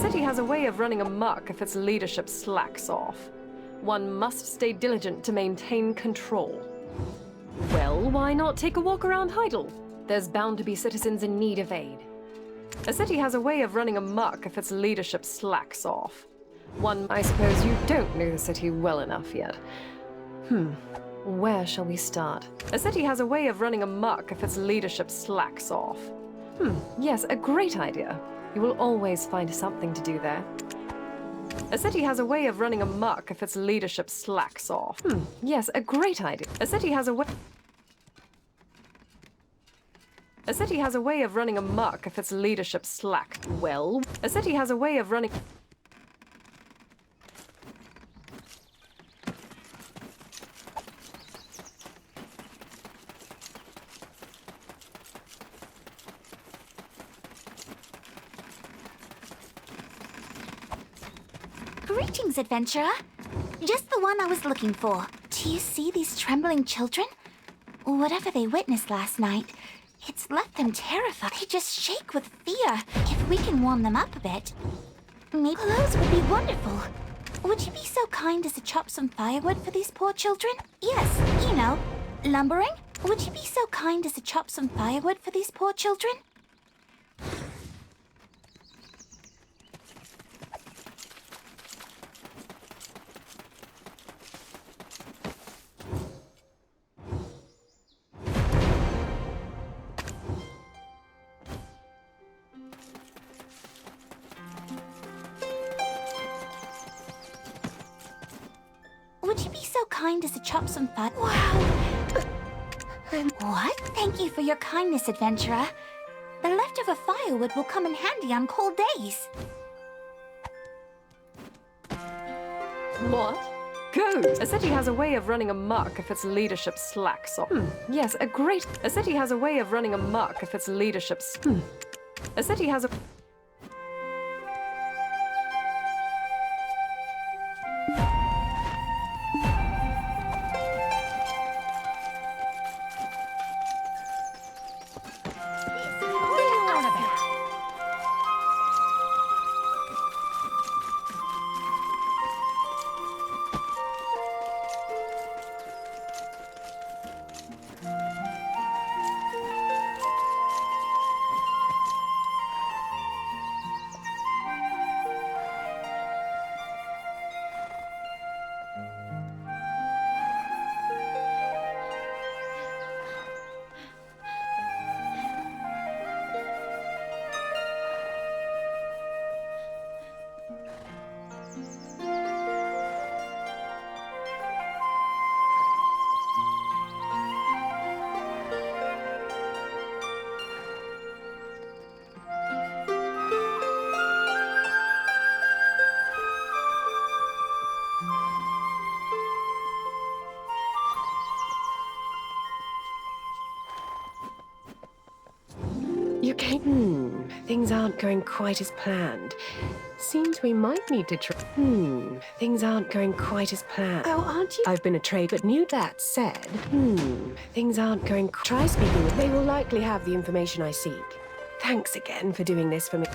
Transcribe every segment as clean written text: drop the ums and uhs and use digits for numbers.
city has a way of running amok if its leadership slacks off. One must stay diligent to maintain control. Well, why not take a walk around Heidel? There's bound to be citizens in need of aid. A city has a way of running amok if its leadership slacks off. I suppose you don't know the city well enough yet. Where shall we start? A city has a way of running amok if its leadership slacks off. Yes, a great idea. You will always find something to do there. A city has a way of running amok if its leadership slacks off. Yes, a great idea. A city has a way of running amok if its leadership slacks. Well, a city has a way of running... Greetings, adventurer. Just the one I was looking for. Do you see these trembling children? Whatever they witnessed last night, it's left them terrified. They just shake with fear. If we can warm them up a bit, maybe clothes would be wonderful. Would you be so kind as to chop some firewood for these poor children? Yes, you know, lumbering. Would you be so kind as to chop some firewood for these poor children? Would you be so kind as to chop some fire? Wow! What? Thank you for your kindness, adventurer. The leftover firewood will come in handy on cold days. What? Goes! A city has a way of running amok if its leadership slacks off. Yes, a great... A city has a way of running amok if its leadership... A city has a... You came... Things aren't going quite as planned. Seems we might need to try... Things aren't going quite as planned. Oh, aren't you? I've been a trade, but knew that said... Things aren't going... Try speaking with... They will likely have the information I seek. Thanks again for doing this for me.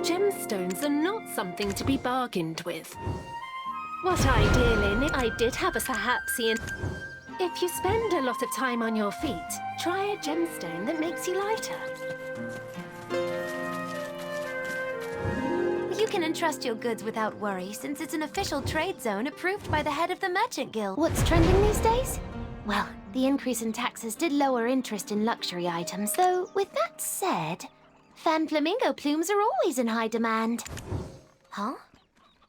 Gemstones are not something to be bargained with. What ideally I did have a Perhapsian. If you spend a lot of time on your feet, try a gemstone that makes you lighter. You can entrust your goods without worry, since it's an official trade zone approved by the head of the Merchant Guild. What's trending these days? Well, the increase in taxes did lower interest in luxury items, though with that said, fan flamingo plumes are always in high demand. Huh?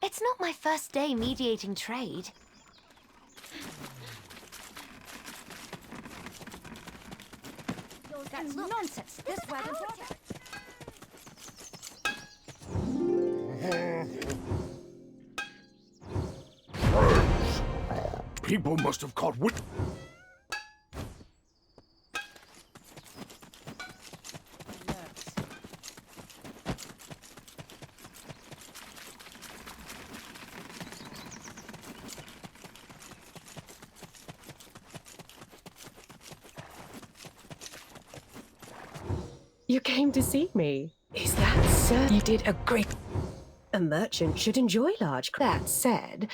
It's not my first day mediating trade. That's nonsense. This wagon brought it. People must have caught wind. You came to see me. Is that so? You did a great... A merchant should enjoy large... That said...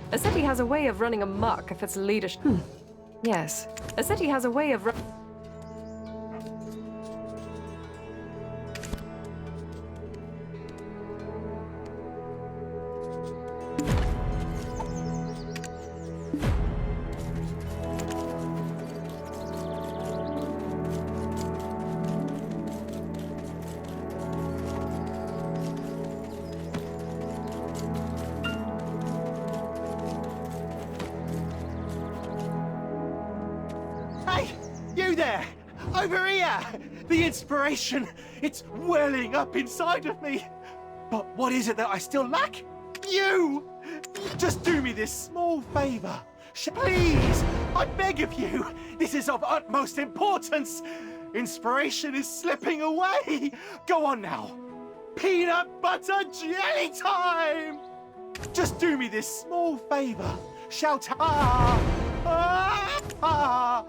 A city has a way of running amok if its leadership... Yes. A city has a way of Hey, you there! Over here! The inspiration, it's welling up inside of me. But what is it that I still lack? You! Just do me this small favor. Please, I beg of you. This is of utmost importance. Inspiration is slipping away. Go on now. Peanut butter jelly time! Just do me this small favor. Shout ah! Ah! Ah!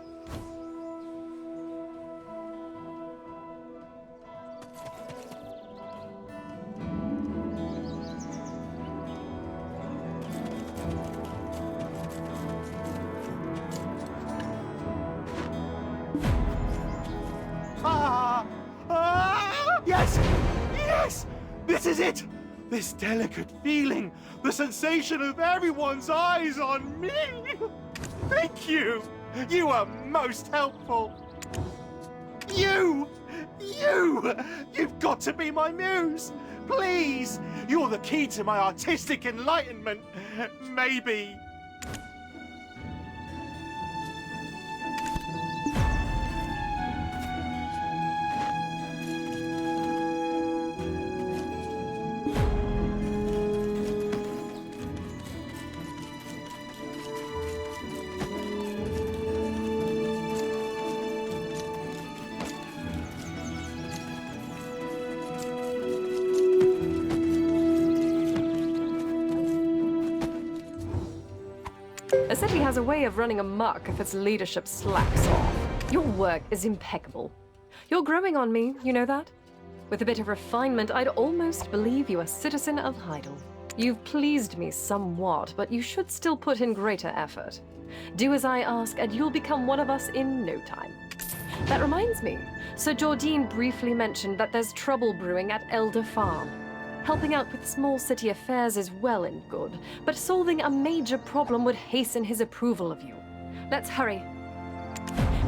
Ah! Ah! Yes! Yes! This is it! This delicate feeling, the sensation of everyone's eyes on me! Thank you! You are most helpful! You! You've got to be my muse! Please! You're the key to my artistic enlightenment! Maybe. A city has a way of running amok if its leadership slacks off. Your work is impeccable. You're growing on me, you know that? With a bit of refinement, I'd almost believe you a citizen of Heidel. You've pleased me somewhat, but you should still put in greater effort. Do as I ask, and you'll become one of us in no time. That reminds me, Sir Jordine briefly mentioned that there's trouble brewing at Elder Farm. Helping out with small city affairs is well and good, but solving a major problem would hasten his approval of you. Let's hurry.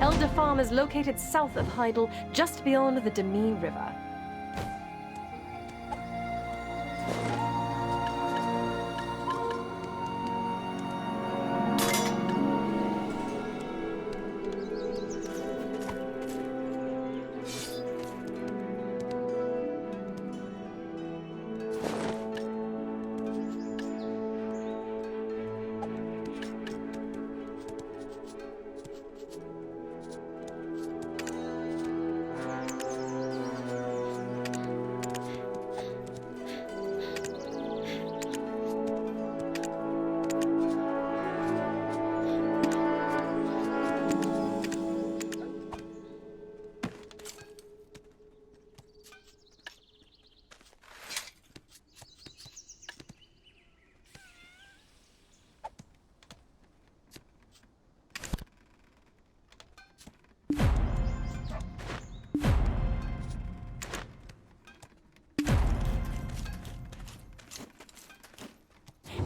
Elder Farm is located south of Heidel, just beyond the Demi River.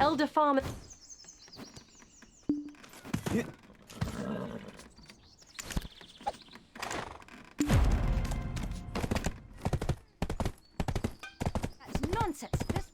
Elder Farm... nonsense. This...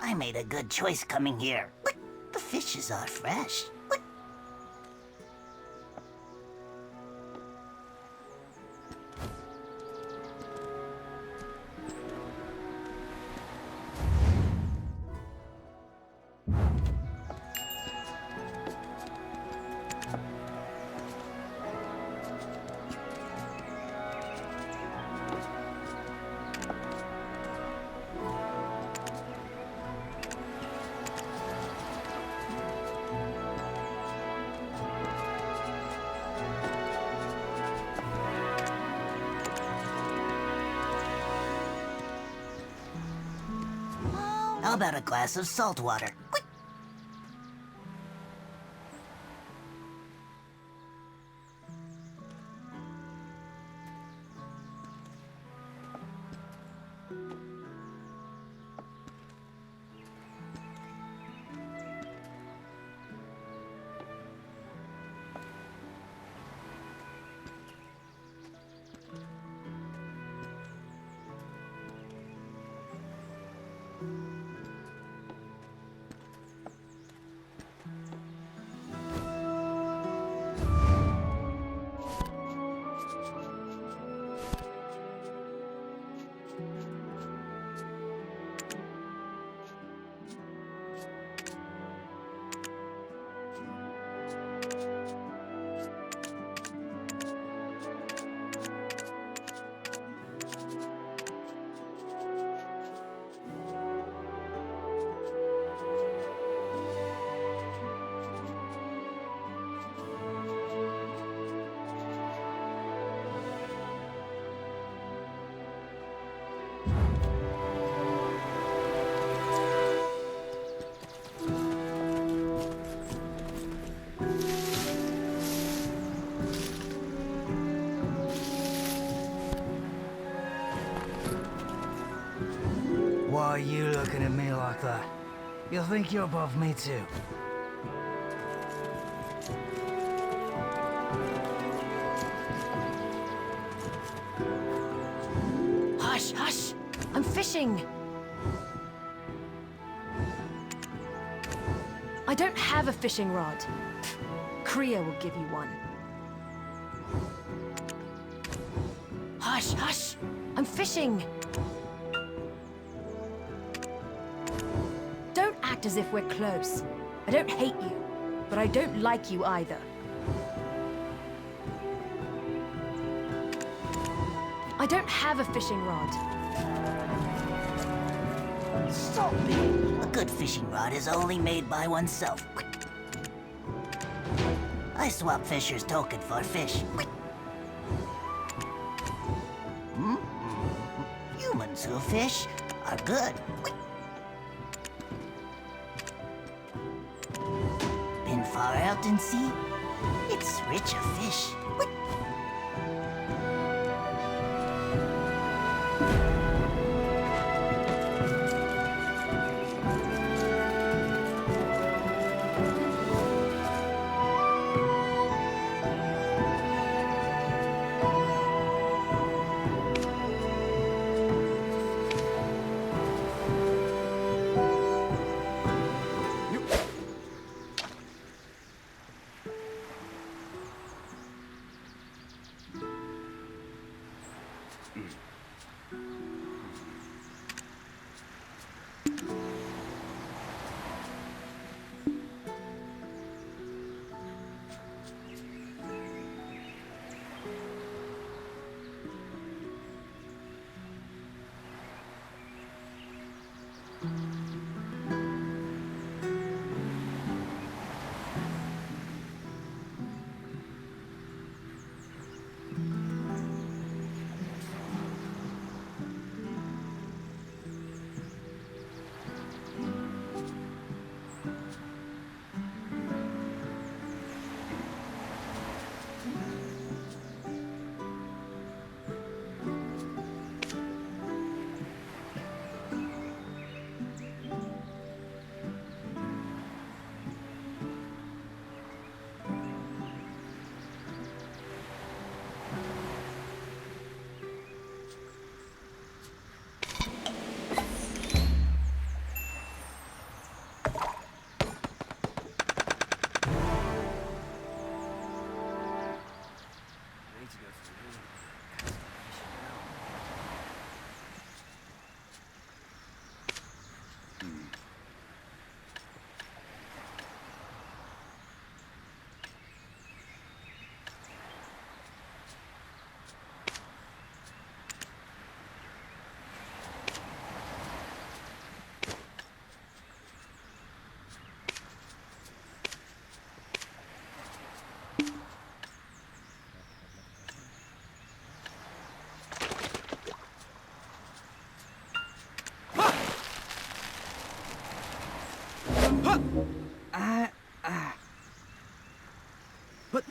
I made a good choice coming here. Look, the fishes are fresh. Look. How about a glass of salt water? Quick. Why are you looking at me like that? You think you're above me too? Hush, hush! I'm fishing! I don't have a fishing rod. Kriya will give you one. Hush, hush! I'm fishing! Don't act as if we're close. I don't hate you, but I don't like you either. I don't have a fishing rod. Stop it! A good fishing rod is only made by oneself. I swap Fisher's token for fish. Humans who fish are good. Been far out in sea? It's rich of fish. But...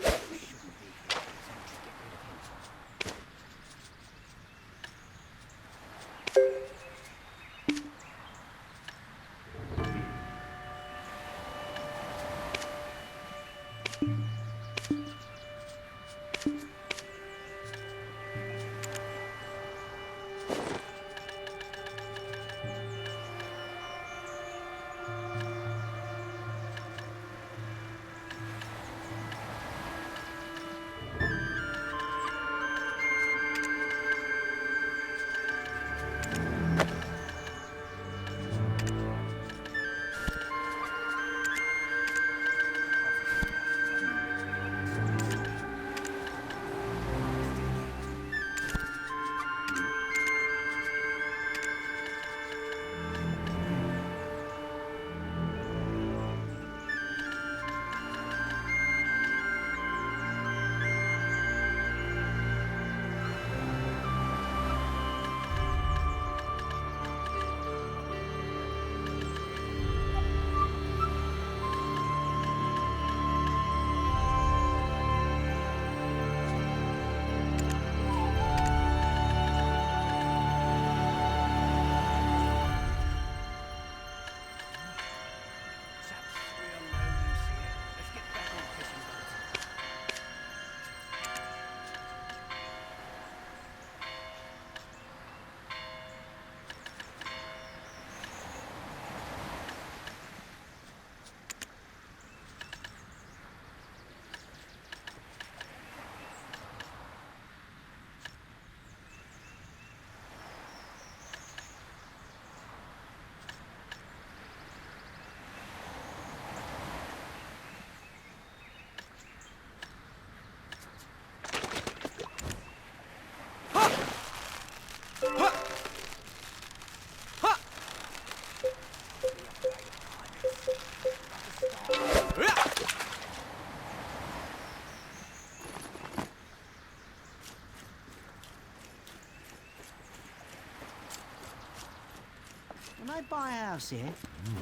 When I buy a house here,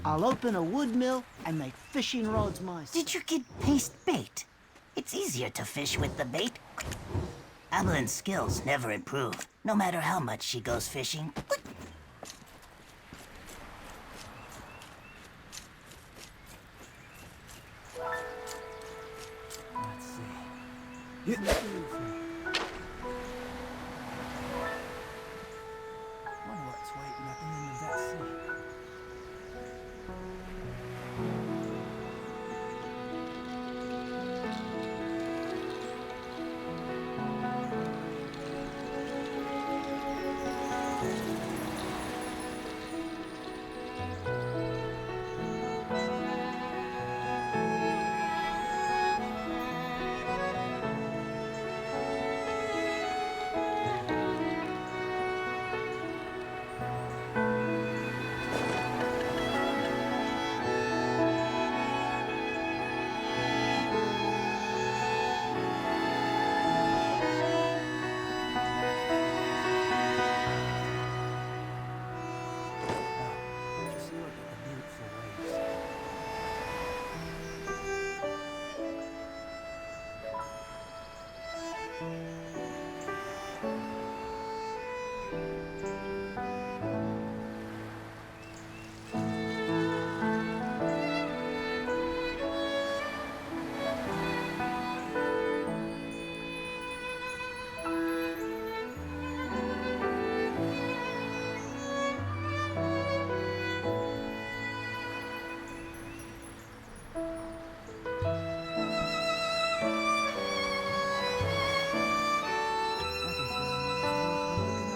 I'll open a wood mill and make fishing rods myself. Did you get paste bait? It's easier to fish with the bait. Evelyn's skills never improve, no matter how much she goes fishing. Let's see. Wonder what's waiting at the end of that sea. Just look at the beautiful waves. I can feel myself looking at the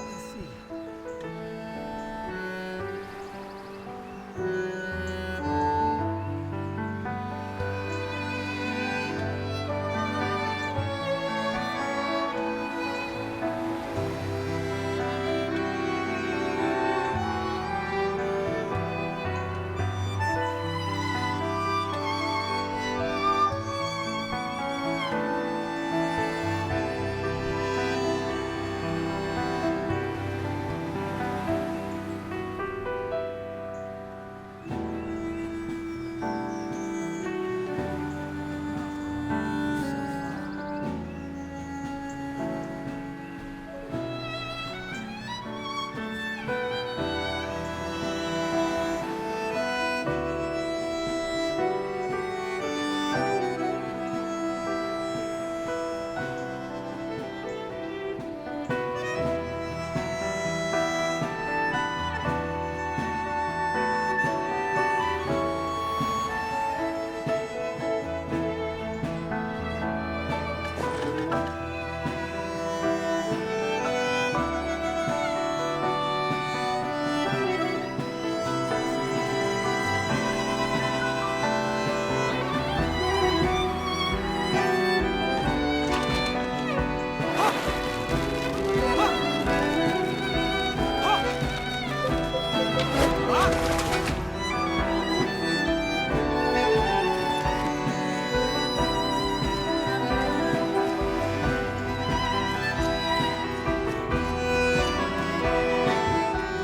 sea.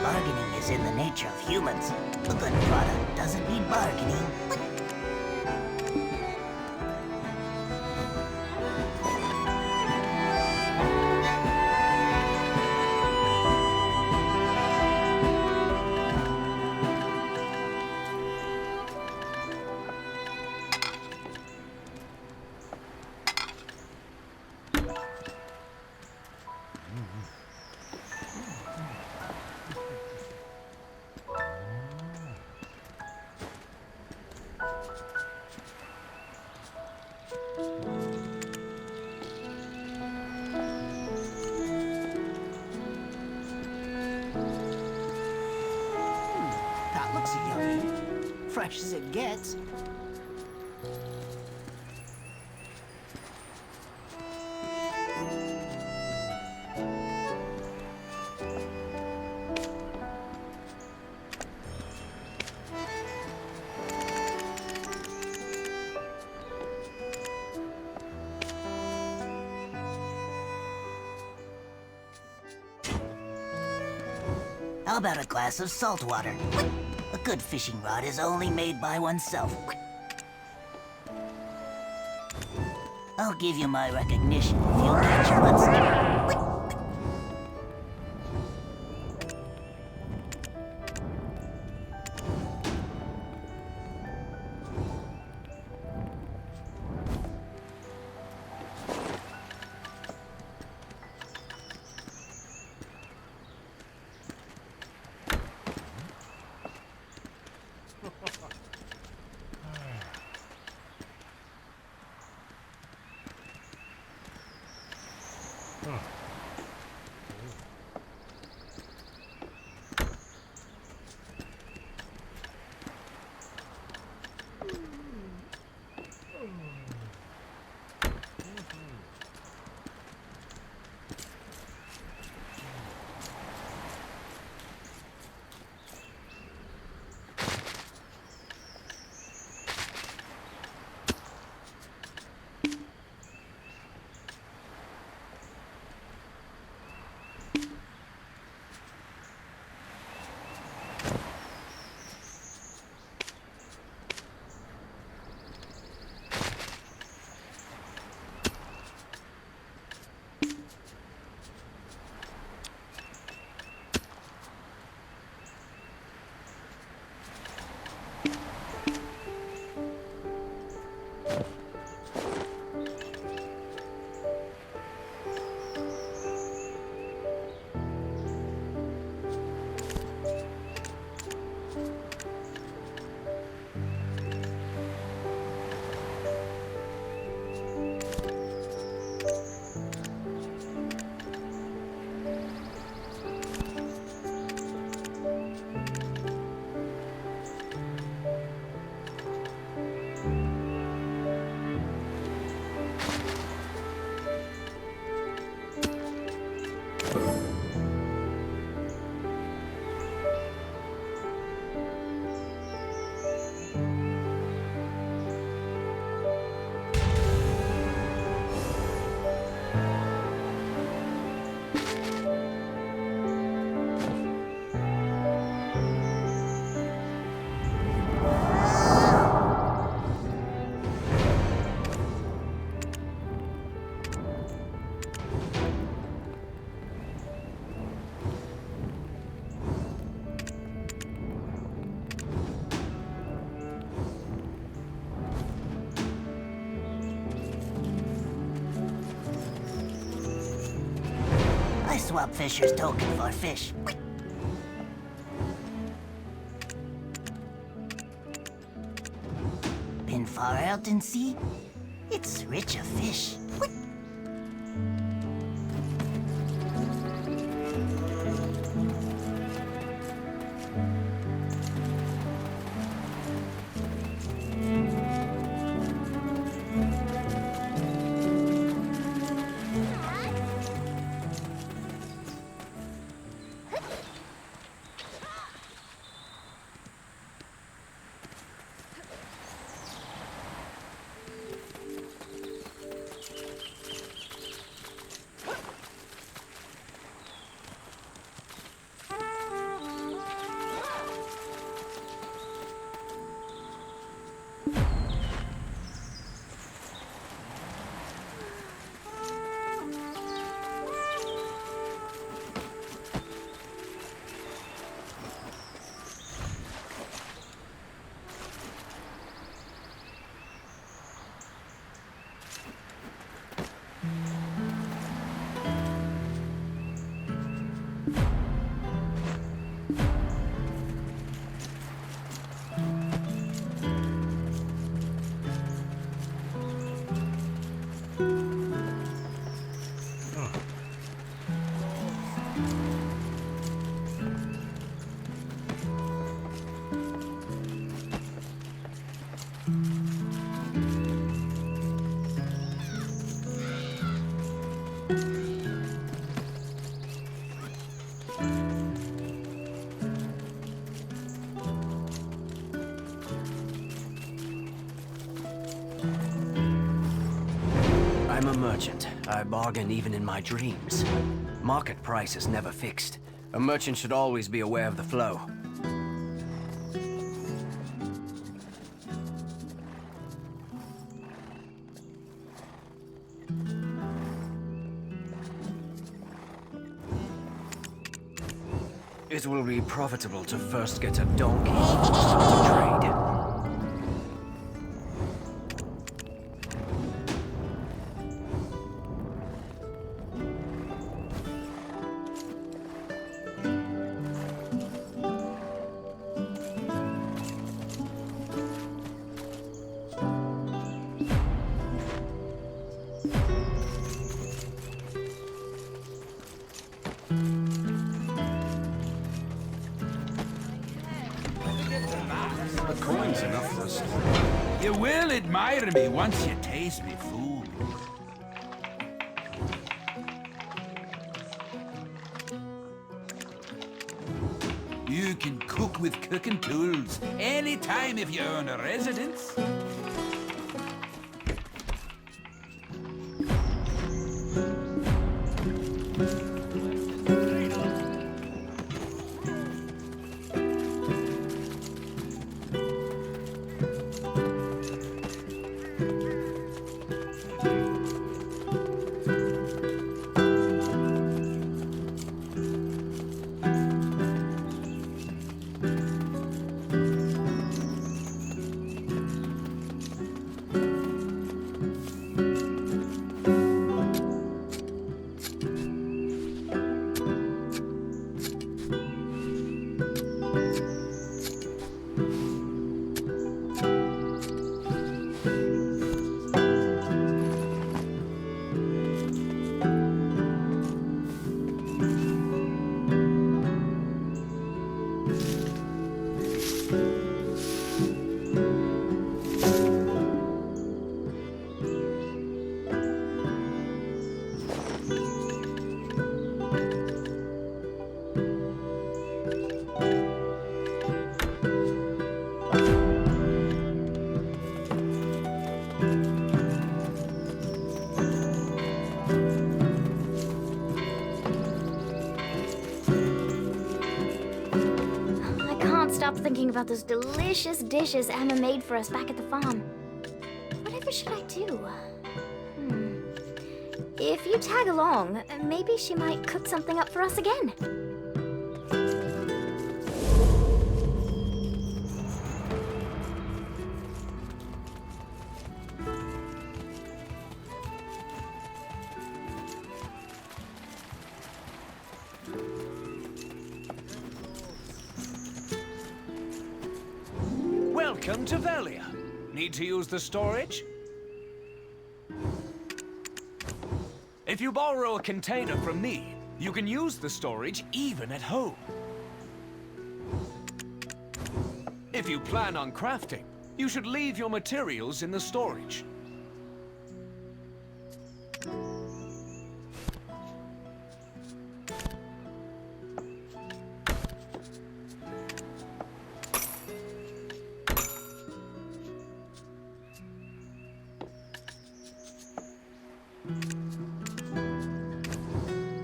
Bargaining is in the nature of humans. A good product doesn't need bargaining. That looks yummy. Fresh as it gets. How about a glass of salt water? A good fishing rod is only made by oneself. I'll give you my recognition if you'll catch a monster. Swap Fisher's token for fish. Been far out in sea? It's rich of fish. I'm a merchant. I bargain even in my dreams. Market price is never fixed. A merchant should always be aware of the flow. It will be profitable to first get a donkey to trade. Coin's enough for us. You will admire me once you taste me food. You can cook with cooking tools anytime if you own a residence. Stop thinking about those delicious dishes Emma made for us back at the farm. Whatever should I do? If you tag along, maybe she might cook something up for us again. Welcome to Velia. Need to use the storage? If you borrow a container from me, you can use the storage even at home. If you plan on crafting, you should leave your materials in the storage.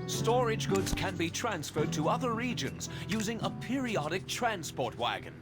Storage goods can be transferred to other regions using a periodic transport wagon.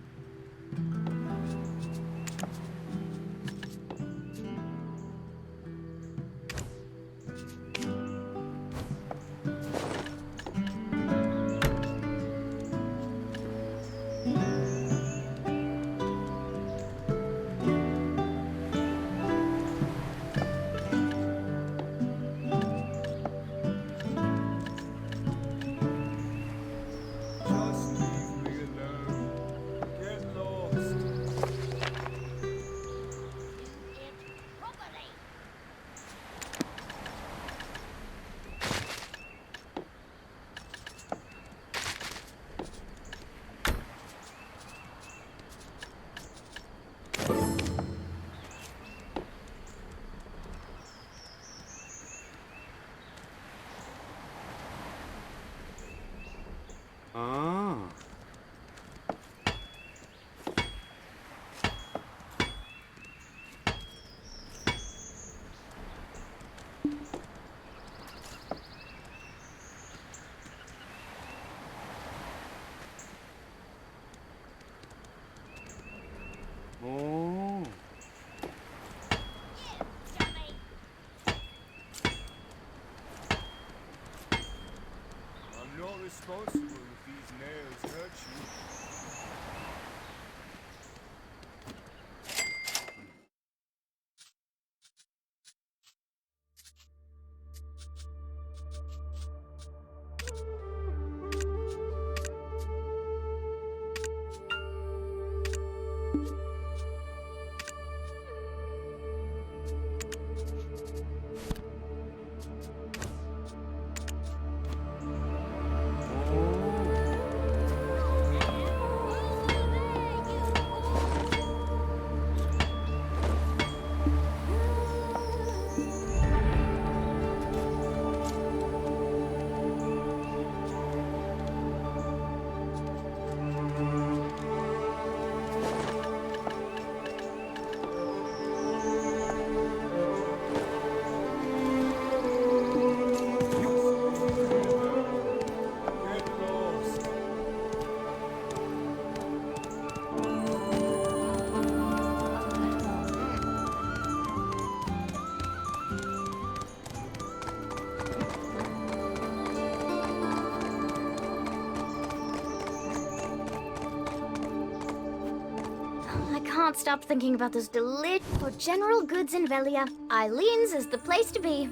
responsible if these nails hurt you. I can't stop thinking about those for general goods in Velia. Eileen's is the place to be.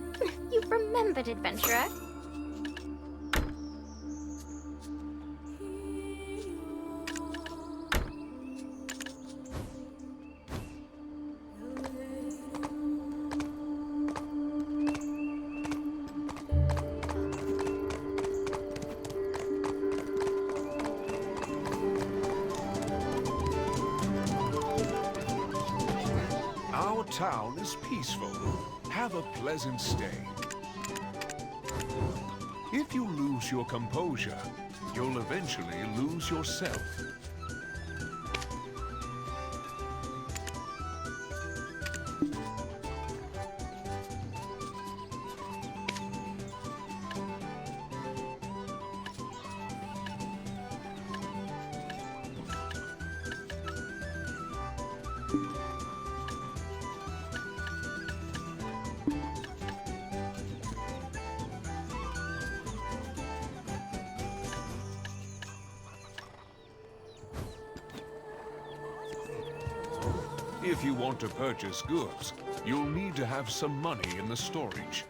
You've remembered, adventurer. Our town is peaceful. Have a pleasant stay. If you lose your composure, you'll eventually lose yourself. If you want to purchase goods, you'll need to have some money in the storage.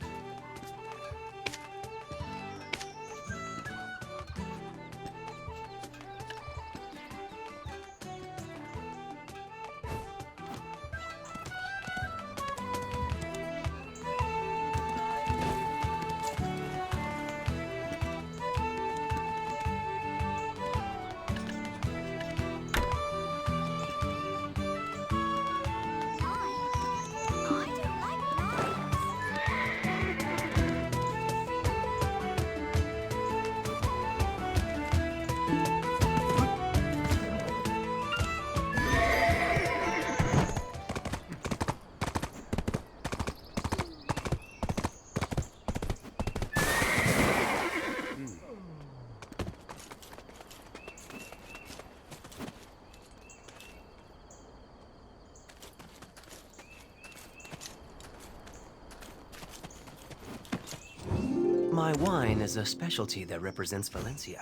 My wine is a specialty that represents Valencia.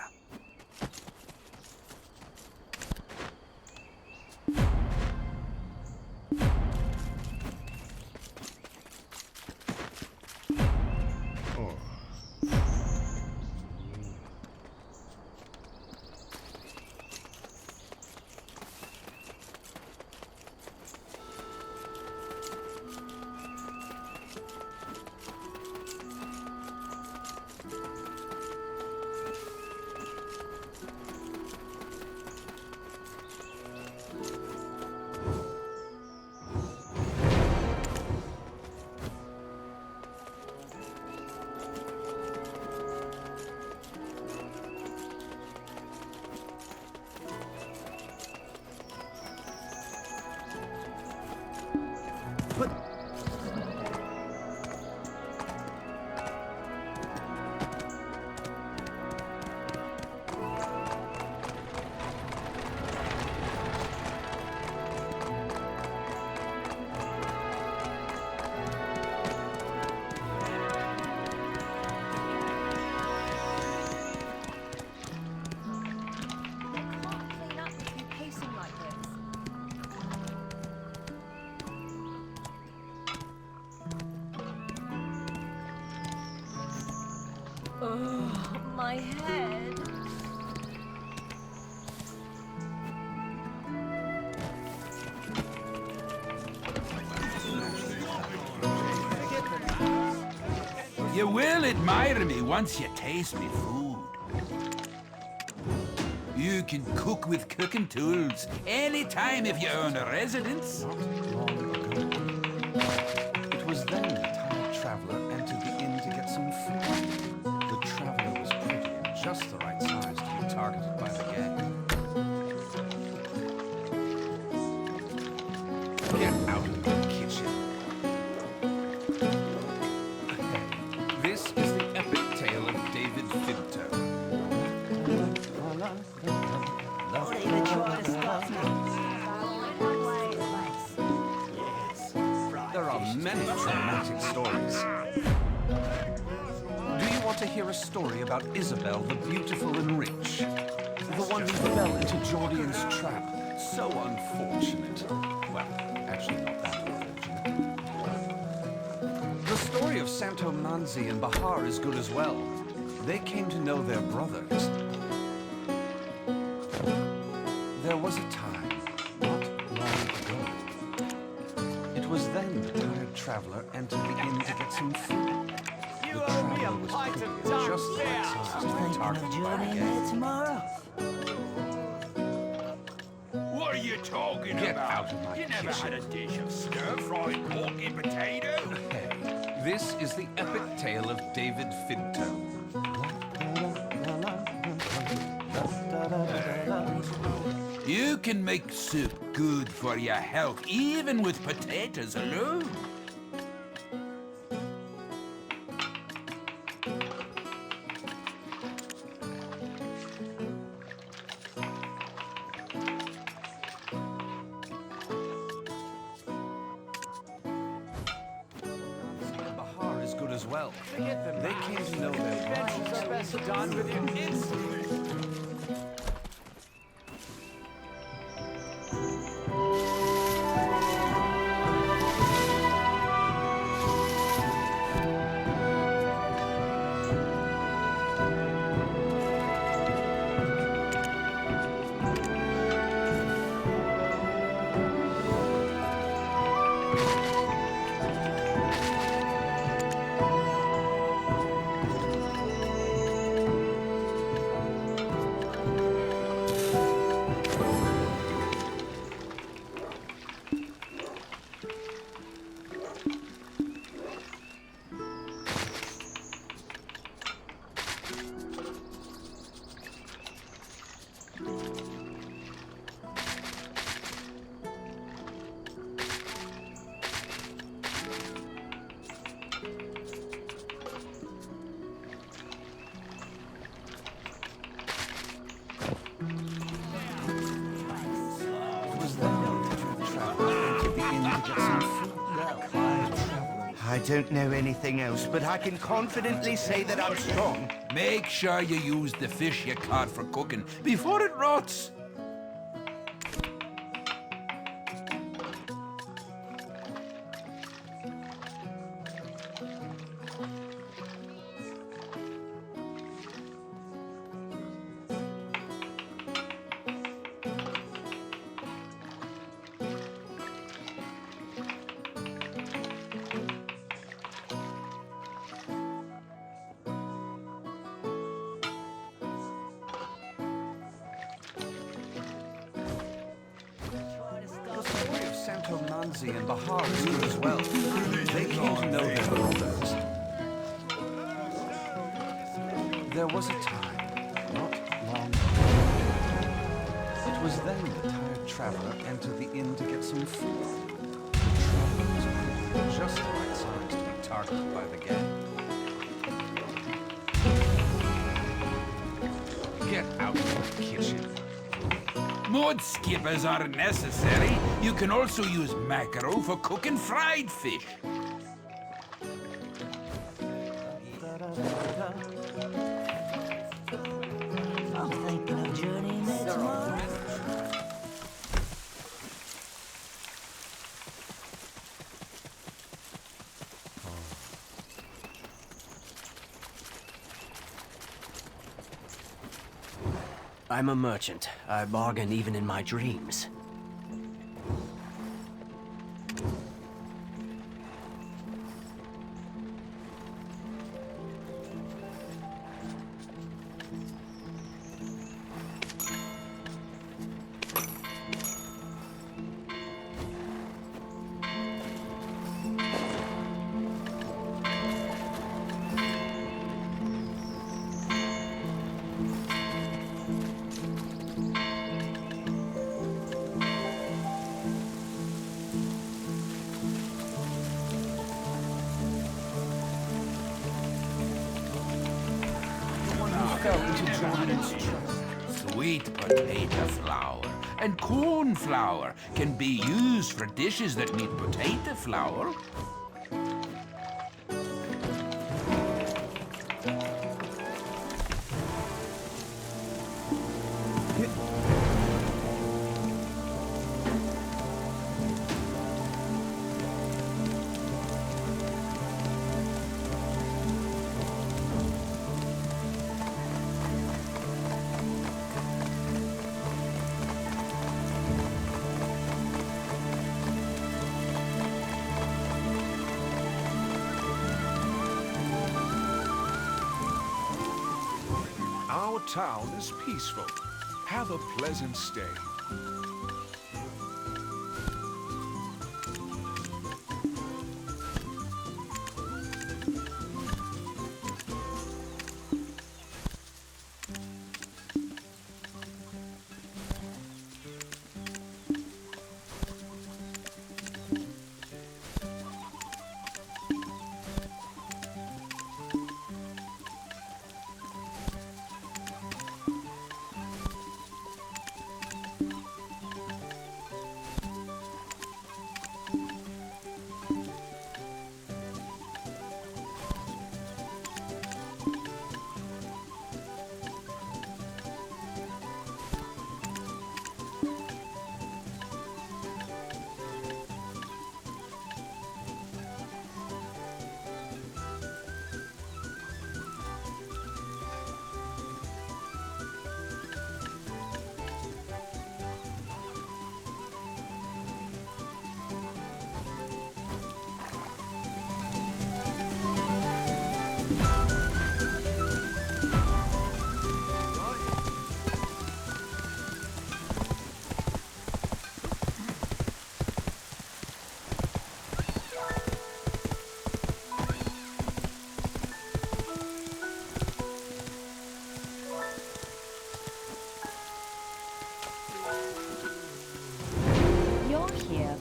Oh, my head. You will admire me once you taste me food. You can cook with cooking tools anytime if you own a residence. Not long ago. It was then the tired traveler entered the inn to get some food. The traveler was pretty and just the right size to be targeted by the gang. Get out of the kitchen. This is the epic tale of David Finto. There are many dramatic stories. Do you want to hear a story about Isabel the Beautiful and Rich? The one who fell into Jordian's trap. So unfortunate. Well, actually not that unfortunate. The story of Santo Manzi and Bahar is good as well. They came to know their brothers. There was a time, not long ago. It was then the tired traveler entered the inn to get some food. The traveler was pretty and just the right size to be targeted by the gang. Tomorrow. What are you talking Get about? out of my You never kitchen. had a dish of stir-fried pork and potato? Hey, this is the epic tale of David Finto. You can make soup good for your health, even with potatoes alone. Bahar is good as well. They came to know their brothers. are best done with your instinct. I don't know anything else, but I can confidently say that I'm strong. Make sure you use the fish you caught for cooking before it rots. The story of Santo Manzi and Bahar is good as well. They came to know their brothers. There was a time, not long ago. It was then the tired traveler entered the inn to get some food. The traveler was pretty and just the right size to be targeted by the gang. Get out of the kitchen. Mud skippers aren't necessary. You can also use mackerel for cooking fried fish. I'm thinking of journeying there tomorrow. I'm a merchant. I bargain even in my dreams. Sweet potato flour and corn flour can be used for dishes that need potato flour. Our town is peaceful. Have a pleasant stay.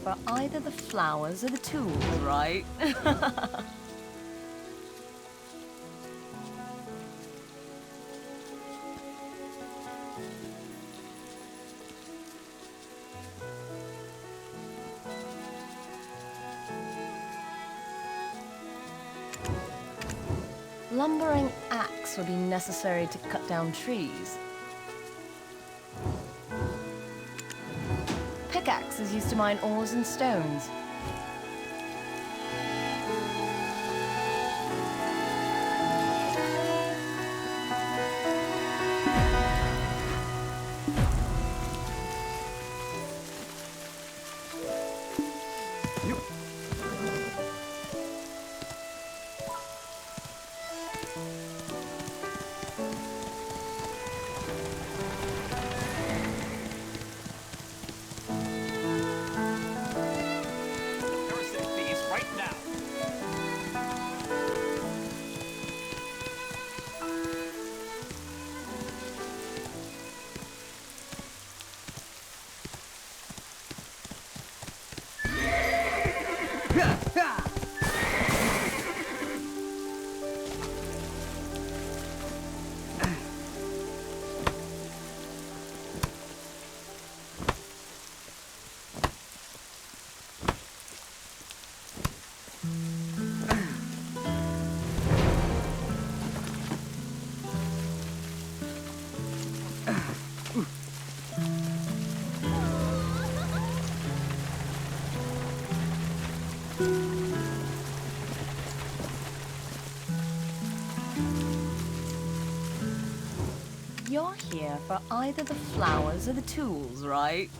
For either the flowers or the tools, right? Lumbering axe will be necessary to cut down trees. Pickaxe is used to mine ores and stones. You're here for either the flowers or the tools, right?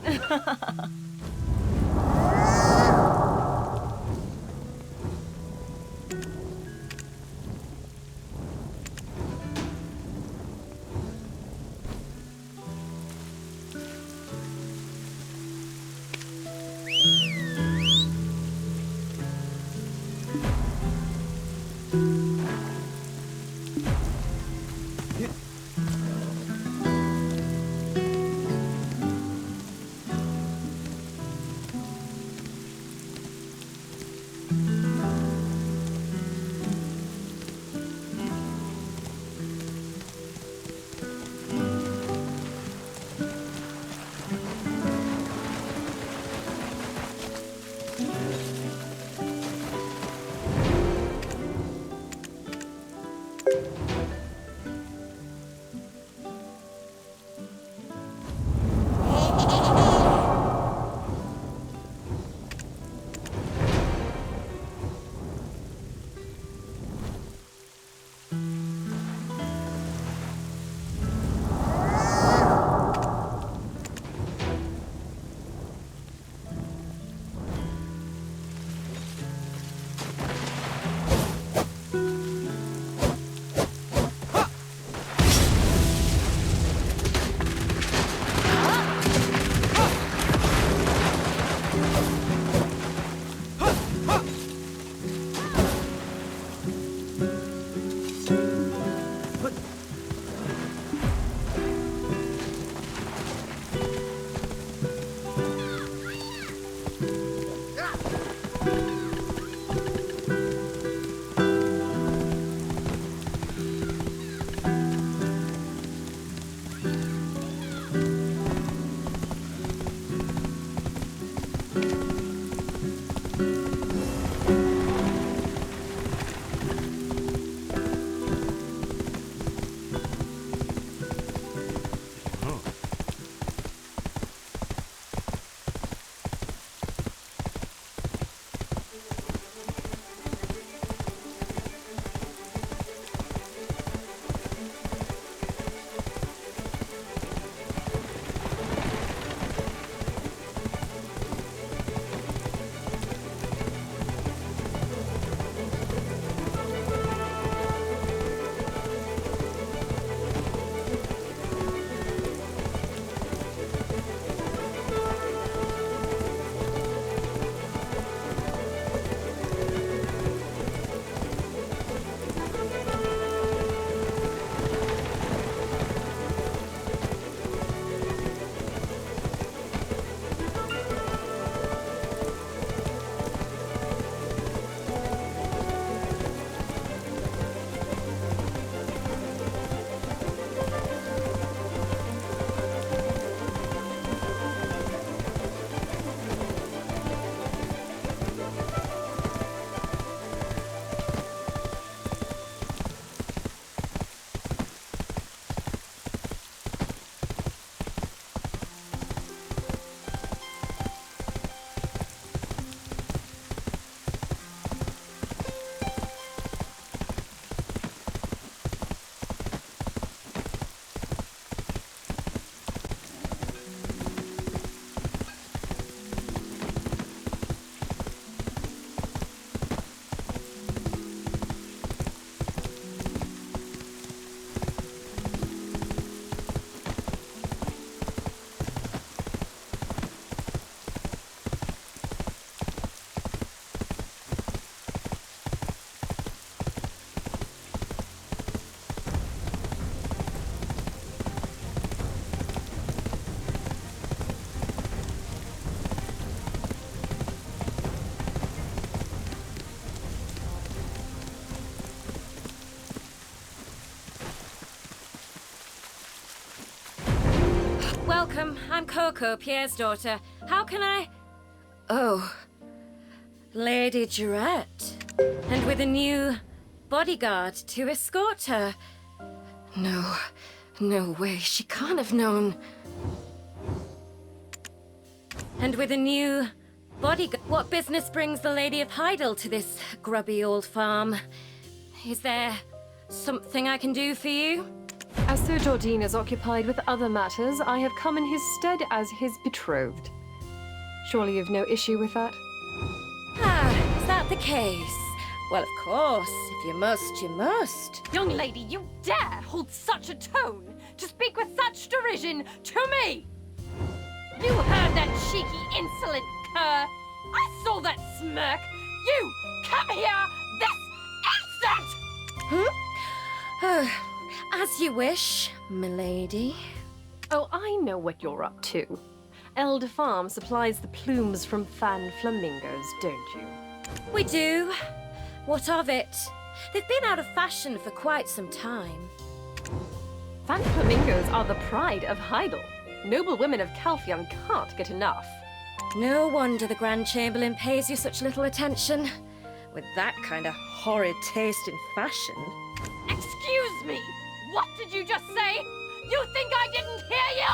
Welcome. I'm Coco, Pierre's daughter. How can I... Oh. Lady Durette. And with a new bodyguard to escort her. No. No way. She can't have known. And with a new bodyguard... What business brings the Lady of Heidel to this grubby old farm? Is there something I can do for you? As Sir Jordine is occupied with other matters, I have come in his stead as his betrothed. Surely you've no issue with that? Ah, is that the case? Well, of course. If you must, you must. Young lady, you dare hold such a tone to speak with such derision to me! You heard that cheeky, insolent cur! I saw that smirk! You, come here this instant! Oh, as you wish, milady. Oh, I know what you're up to. Elde Farm supplies the plumes from fan flamingos, don't you? We do. What of it? They've been out of fashion for quite some time. Fan flamingos are the pride of Heidel. Noble women of Calphion can't get enough. No wonder the Grand Chamberlain pays you such little attention. With that kind of horrid taste in fashion. Excuse me! What did you just say? You think I didn't hear you?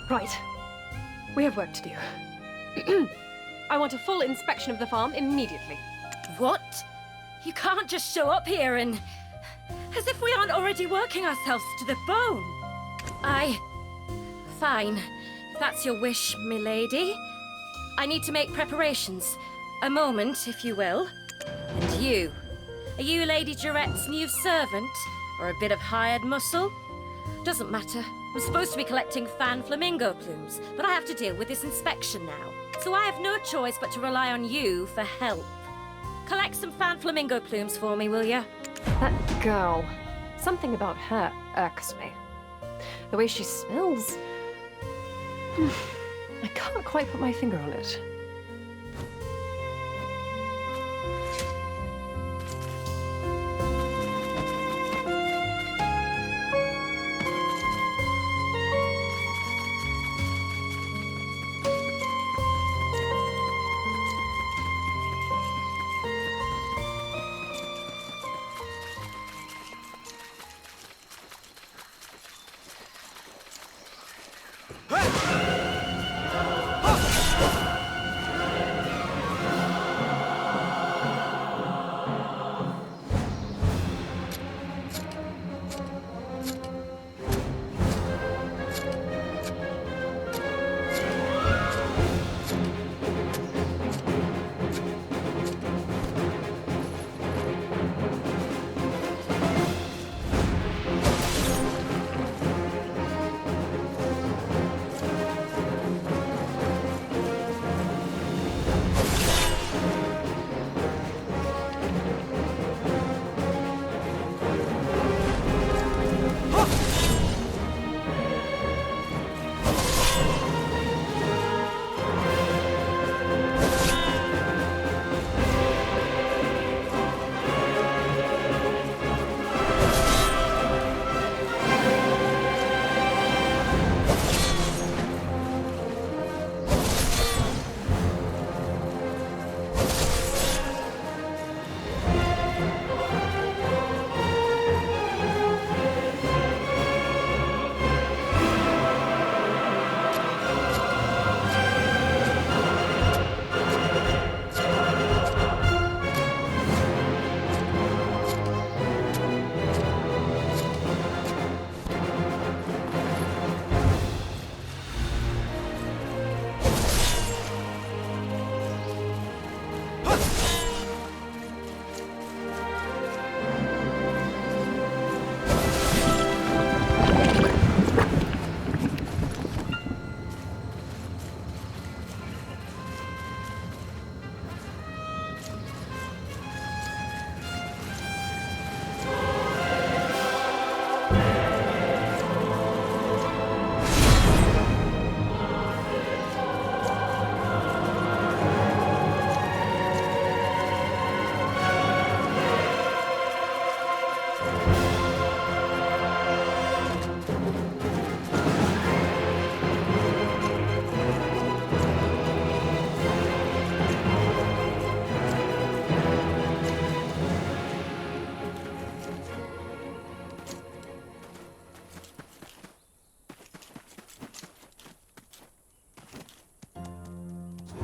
Right. We have work to do. I want a full inspection of the farm immediately. What? You can't just show up here and... as if we aren't already working ourselves to the bone. Fine. If that's your wish, milady. I need to make preparations. A moment, if you will. And you? Are you Lady Durette's new servant? Or a bit of hired muscle? Doesn't matter. I'm supposed to be collecting fan flamingo plumes, but I have to deal with this inspection now. So I have no choice but to rely on you for help. Collect some fan flamingo plumes for me, will you? That girl. Something about her irks me. The way she smells. I can't quite put my finger on it.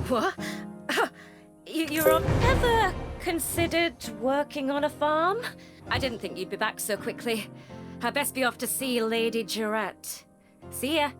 What? You're ever considered working on a farm? I didn't think you'd be back so quickly. I'd best be off to see Lady Jarette. See ya.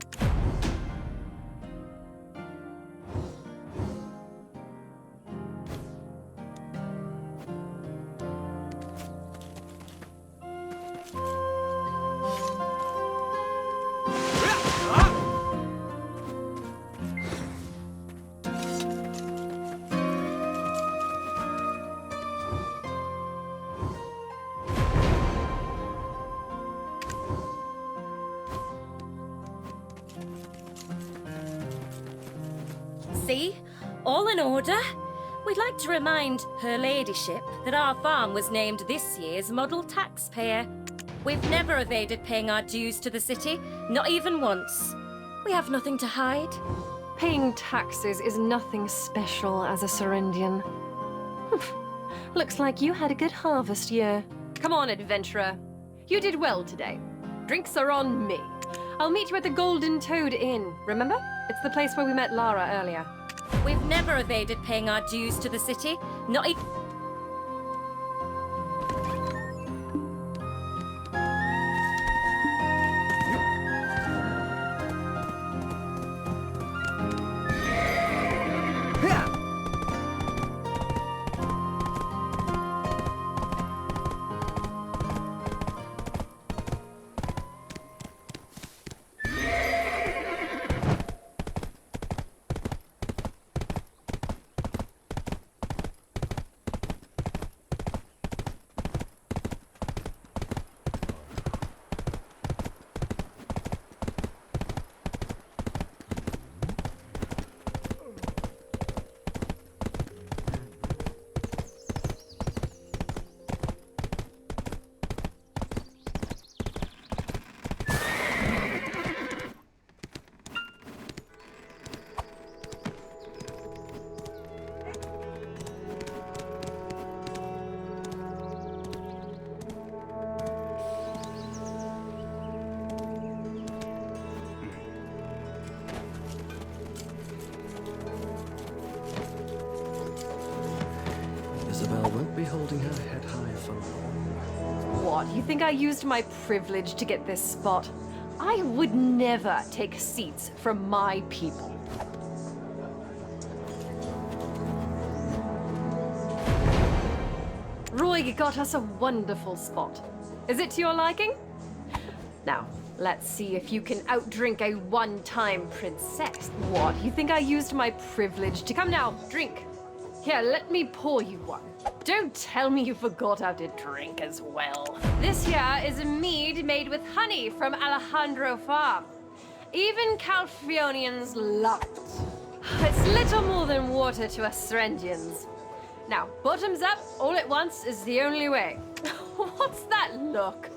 See? All in order. We'd like to remind Her Ladyship that our farm was named this year's model taxpayer. We've never evaded paying our dues to the city, not even once. We have nothing to hide. Paying taxes is nothing special as a Serendian. Looks like you had a good harvest year. Come on, adventurer. You did well today. Drinks are on me. I'll meet you at the Golden Toad Inn, remember? It's the place where we met Lara earlier. We've never evaded paying our dues to the city, not even... Isabel won't be holding her head high for long. What, you think I used my privilege to get this spot? I would never take seats from my people. Roy got us a wonderful spot. Is it to your liking? Now, let's see if you can outdrink a one-time princess. What, you think I used my privilege to... Come now, drink. Here, let me pour you one. Don't tell me you forgot how to drink as well. This here is a mead made with honey from Alejandro Farm. Even Calphionians love it. It's little more than water to us Serendians. Now, bottoms up, all at once is the only way. What's that look?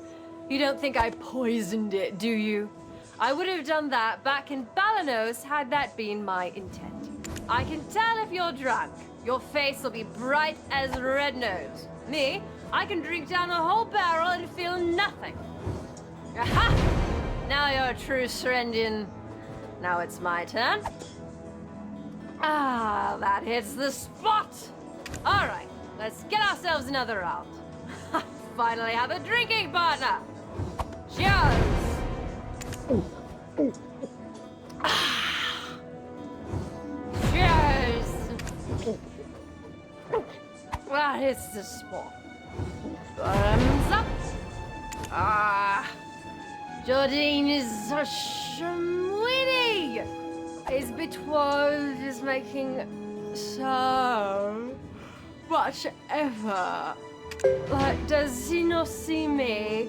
You don't think I poisoned it, do you? I would have done that back in Balanos had that been my intent. I can tell if you're drunk. Your face will be bright as red nose. Me, I can drink down a whole barrel and feel nothing. Aha! Now you're a true Serendian. Now it's my turn. Ah, that hits the spot. All right, let's get ourselves another round. Finally have a drinking partner. Cheers! Cheers! That is the spot. Bottoms up. Ah, Jardine is a schmweenie. His betrothed is making so much effort. Like, does he not see me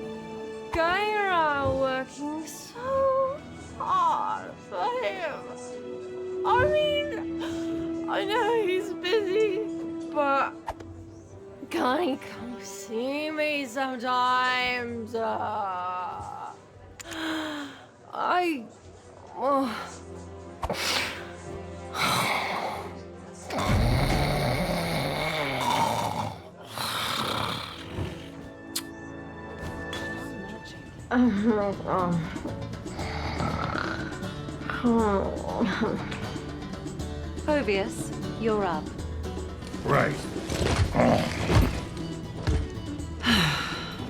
going around working so hard for him? I mean, I know he's busy, but can he come see me sometimes? Phobius, you're up. Right.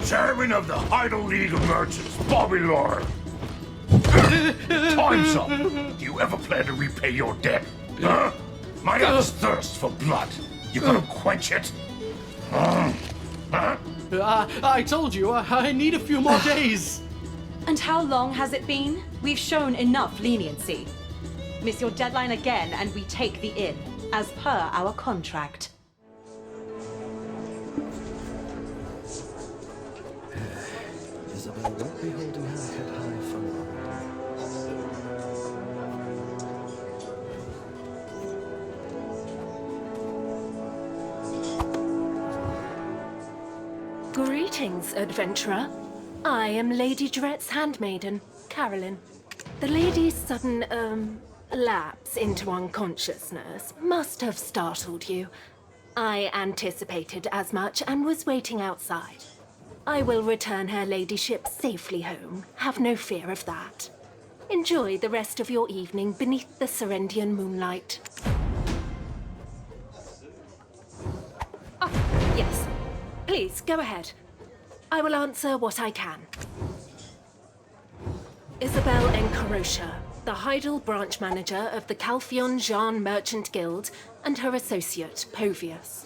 Chairman of the Idle League of Merchants, Bobby Lord. Time's up. Do you ever plan to repay your debt? Huh? My axe thirsts for blood. You gonna quench it? Huh? I told you, I need a few more days. And how long has it been? We've shown enough leniency. Miss your deadline again, and we take the inn, as per our contract. Isabel won't be holding her head high for long. Greetings, adventurer. I am Lady Dret's handmaiden, Carolyn. The lady's sudden, lapse into unconsciousness must have startled you. I anticipated as much and was waiting outside. I will return her ladyship safely home. Have no fear of that. Enjoy the rest of your evening beneath the Serendian moonlight. Ah, yes. Please, go ahead. I will answer what I can. Isabel Encarosha, the Heidel branch manager of the Calphion Jean Merchant Guild, and her associate, Povius.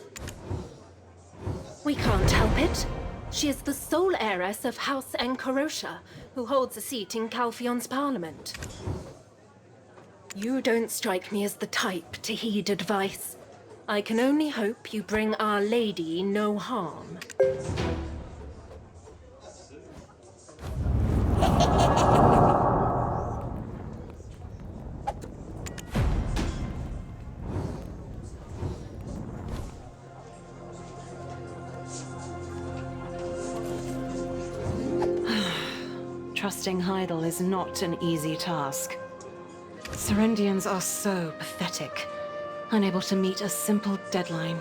We can't help it. She is the sole heiress of House Encarosha, who holds a seat in Calphion's parliament. You don't strike me as the type to heed advice. I can only hope you bring Our Lady no harm. Trusting Heidel is not an easy task. Serendians are so pathetic, unable to meet a simple deadline.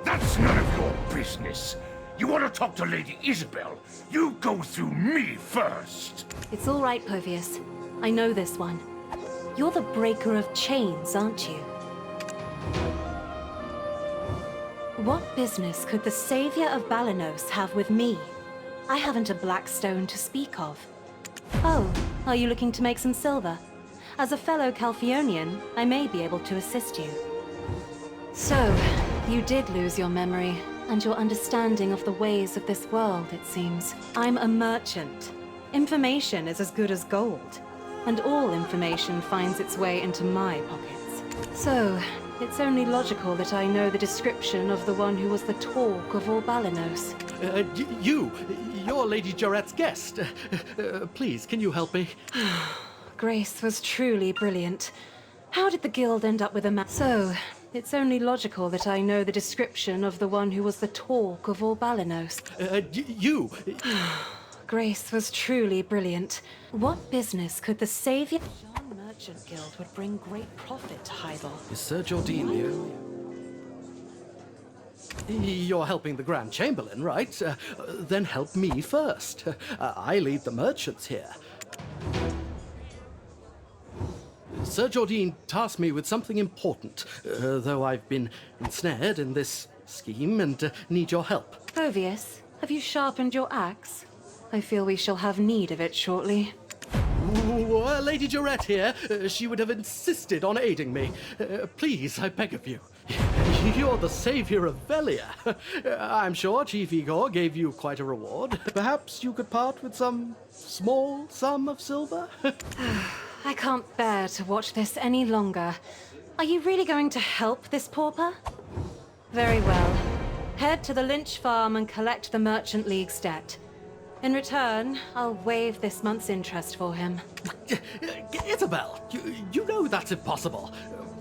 That's none of your business. You want to talk to Lady Isabel? You go through me first. It's all right, Povius. I know this one. You're the breaker of chains, aren't you? What business could the savior of Balanos have with me? I haven't a black stone to speak of. Oh, are you looking to make some silver? As a fellow Calphionian, I may be able to assist you. So, you did lose your memory, and your understanding of the ways of this world, it seems. I'm a merchant. Information is as good as gold, and all information finds its way into my pockets. So, it's only logical that I know the description of the one who was the talk of all Balanos. You're Lady Jarrett's guest. Please, can you help me? Grace was truly brilliant. How did the guild end up with a So, it's only logical that I know the description of the one who was the talk of all Balanos. Grace was truly brilliant. What business could the savior Jean Merchant Guild would bring great profit to Heidel? Is Sir Jordine here? You're helping the Grand Chamberlain, right? Then help me first. I lead the merchants here. Sir Jordine tasked me with something important, though I've been ensnared in this scheme and need your help. Povius, have you sharpened your axe? I feel we shall have need of it shortly. Lady Jarrett here. She would have insisted on aiding me. Please, I beg of you. You're the savior of Velia. I'm sure Chief Igor gave you quite a reward. Perhaps you could part with some small sum of silver? I can't bear to watch this any longer. Are you really going to help this pauper? Very well. Head to the Lynch farm and collect the Merchant League's debt. In return, I'll waive this month's interest for him. Isabel, you know that's impossible.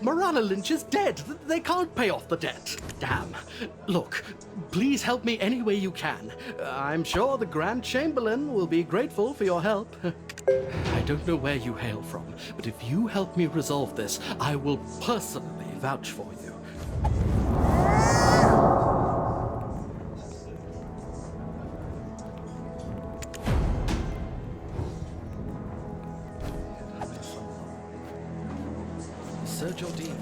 Marana Lynch is dead. They can't pay off the debt. Damn. Look, please help me any way you can. I'm sure the Grand Chamberlain will be grateful for your help. I don't know where you hail from, but if you help me resolve this, I will personally vouch for you. Sir Jordine.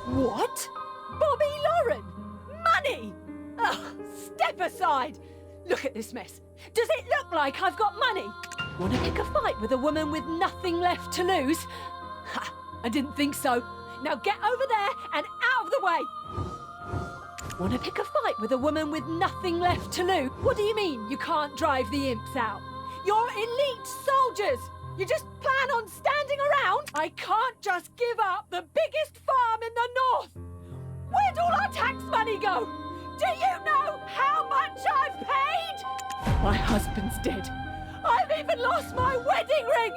What? Bobby Lauren? Money? Ugh, step aside! Look at this mess. Does it look like I've got money? Want to pick a fight with a woman with nothing left to lose? Ha! I didn't think so. Now get over there and out of the way! Want to pick a fight with a woman with nothing left to lose? What do you mean you can't drive the imps out? You're elite soldiers! You just plan on standing around? I can't just give up the biggest farm in the north! Where'd all our tax money go? Do you know how much I've paid? My husband's dead. I've even lost my wedding ring!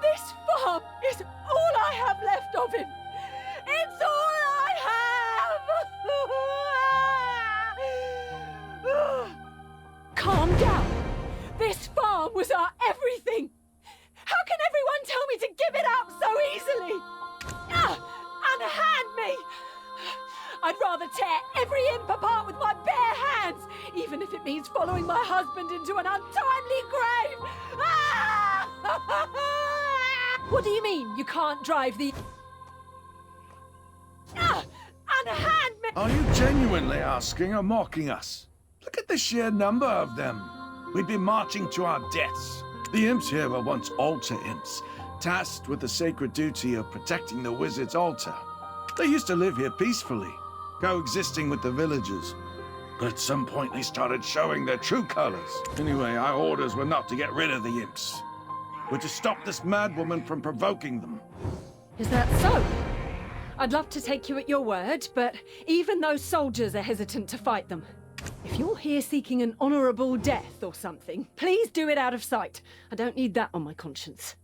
This farm is all I have left of him! It's all I have! Calm down. This farm was our everything. How can everyone tell me to give it up so easily? Unhand me! I'd rather tear every imp apart with my bare hands, even if it means following my husband into an untimely grave! What do you mean you can't drive the... Unhand me! Are you genuinely asking or mocking us? Look at the sheer number of them. We'd be marching to our deaths. The imps here were once altar imps, tasked with the sacred duty of protecting the wizard's altar. They used to live here peacefully, coexisting with the villagers. But at some point they started showing their true colors. Anyway, our orders were not to get rid of the imps. We're to stop this madwoman from provoking them. Is that so? I'd love to take you at your word, but even those soldiers are hesitant to fight them. If you're here seeking an honorable death or something, please do it out of sight. I don't need that on my conscience.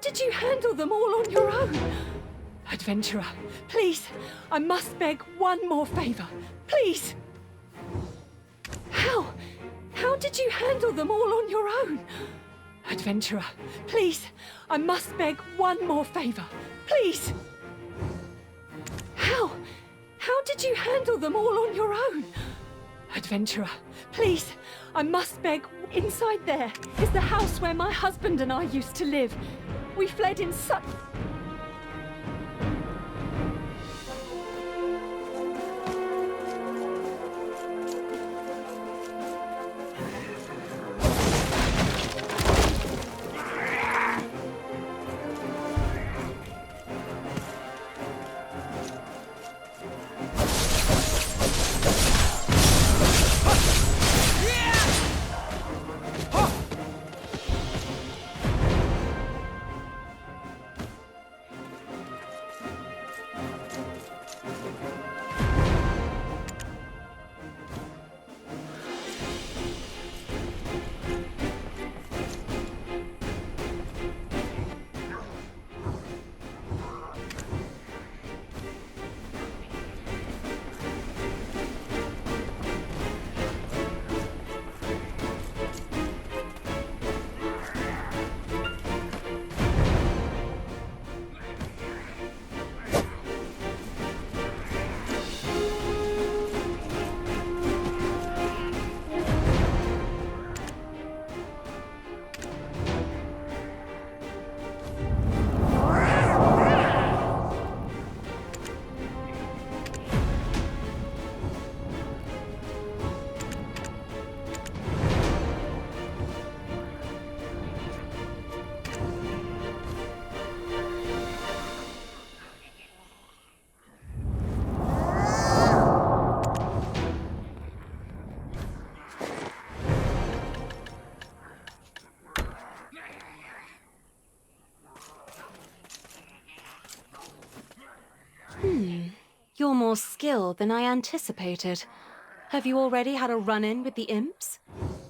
Did you handle them all on your own? Adventurer, please, I must beg one more favor. Please! How? How did you handle them all on your own? Adventurer, please, I must beg one more favor. Please! How? How did you handle them all on your own? Adventurer, please, I must beg. Inside there is the house where my husband and I used to live. We fled in such... skill than I anticipated. Have you already had a run-in with the imps?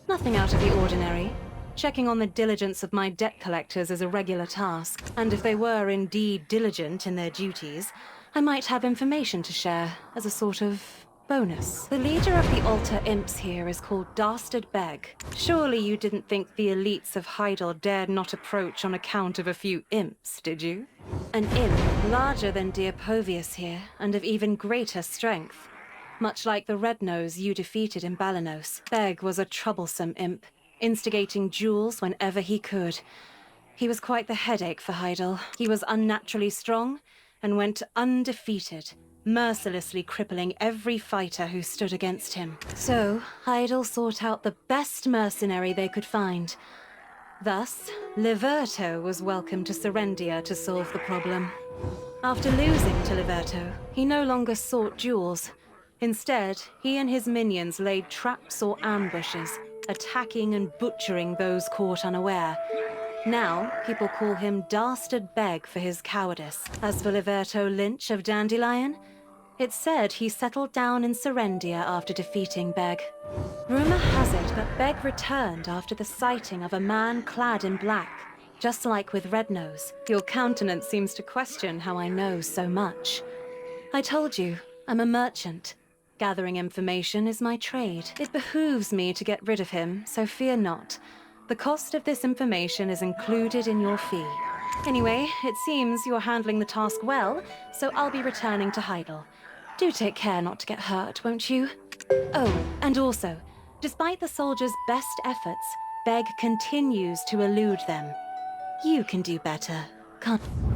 Nothing out of the ordinary. Checking on the diligence of my debt collectors is a regular task, and if they were indeed diligent in their duties, I might have information to share as a sort of bonus. The leader of the altar imps here is called Dastard Beg. Surely you didn't think the elites of Heidel dared not approach on account of a few imps, did you? An imp larger than dear Povius here, and of even greater strength. Much like the Red Nose you defeated in Balanos, Beg was a troublesome imp, instigating duels whenever he could. He was quite the headache for Heidel. He was unnaturally strong and went undefeated, mercilessly crippling every fighter who stood against him. So, Heidel sought out the best mercenary they could find. Thus, Liberto was welcome to Serendia to solve the problem. After losing to Liberto, he no longer sought duels. Instead, he and his minions laid traps or ambushes, attacking and butchering those caught unaware. Now, people call him Dastard Beg for his cowardice. As for Liberto Lynch of Dandelion, it's said he settled down in Serendia after defeating Beg. Rumor has it that Beg returned after the sighting of a man clad in black. Just like with Red Nose, your countenance seems to question how I know so much. I told you, I'm a merchant. Gathering information is my trade. It behooves me to get rid of him, so fear not. The cost of this information is included in your fee. Anyway, it seems you're handling the task well, so I'll be returning to Heidel. Do take care not to get hurt, won't you? Oh, and also, despite the soldiers' best efforts, Beg continues to elude them. You can do better, can't you?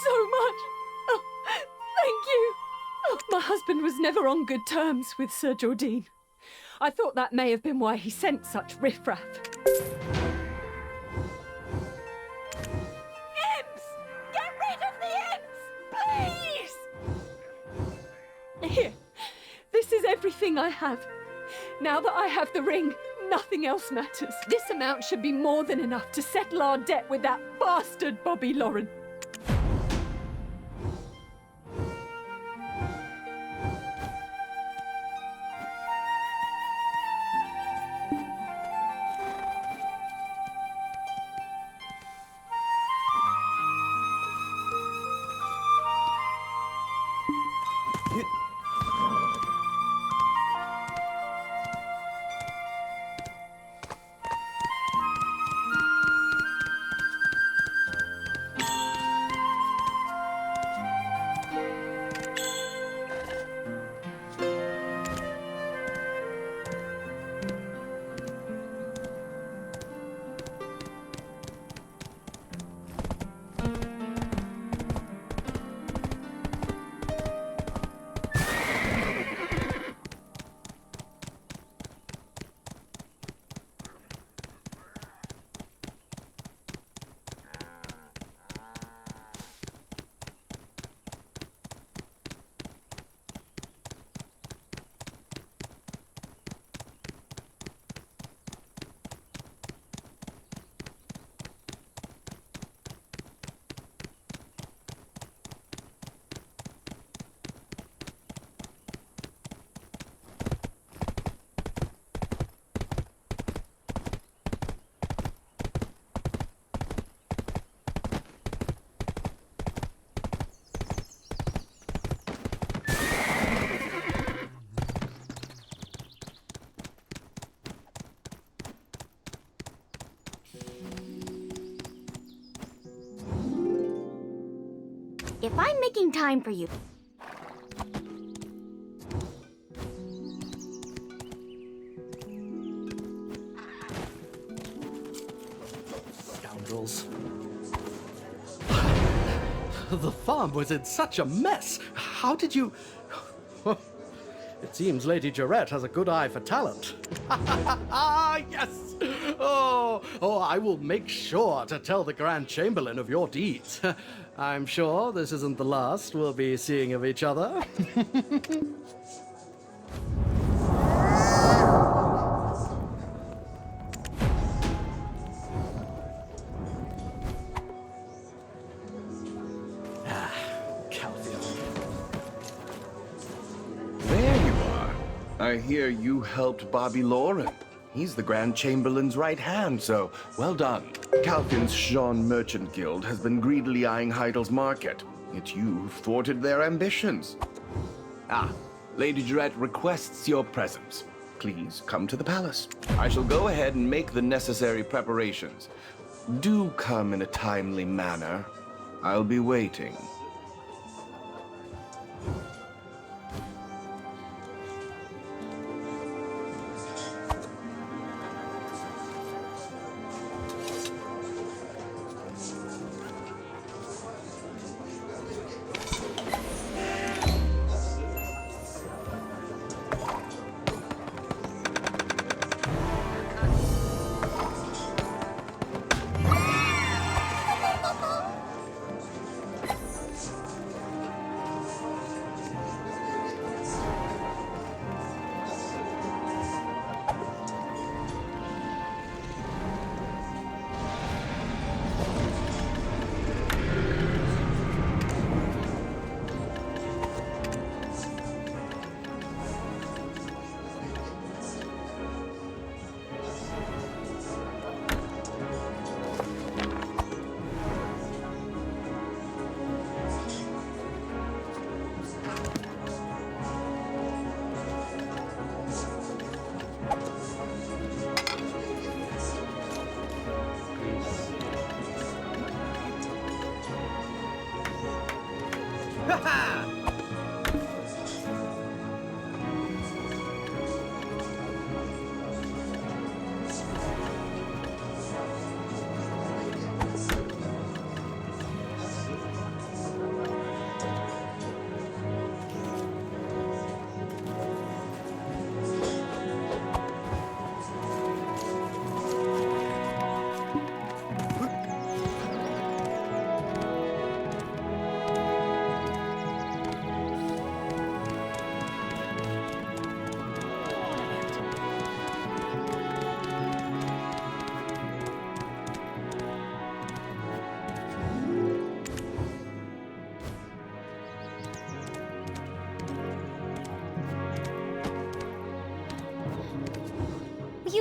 so much. Oh, thank you. Oh, my husband was never on good terms with Sir Jordine. I thought that may have been why he sent such riffraff. Imps! Get rid of the imps! Please! Here. This is everything I have. Now that I have the ring, nothing else matters. This amount should be more than enough to settle our debt with that bastard Bobby Lauren. If I'm making time for you... Scoundrels. The farm was in such a mess. How did you... It seems Lady Jarette has a good eye for talent. Ah, yes! Oh, I will make sure to tell the Grand Chamberlain of your deeds. I'm sure this isn't the last we'll be seeing of each other. There you are. I hear you helped Bobby Lauren. He's the Grand Chamberlain's right hand, so well done. Calkin's Sean Merchant Guild has been greedily eyeing Heidel's market. Yet you've thwarted their ambitions. Ah, Lady Jarette requests your presence. Please come to the palace. I shall go ahead and make the necessary preparations. Do come in a timely manner. I'll be waiting.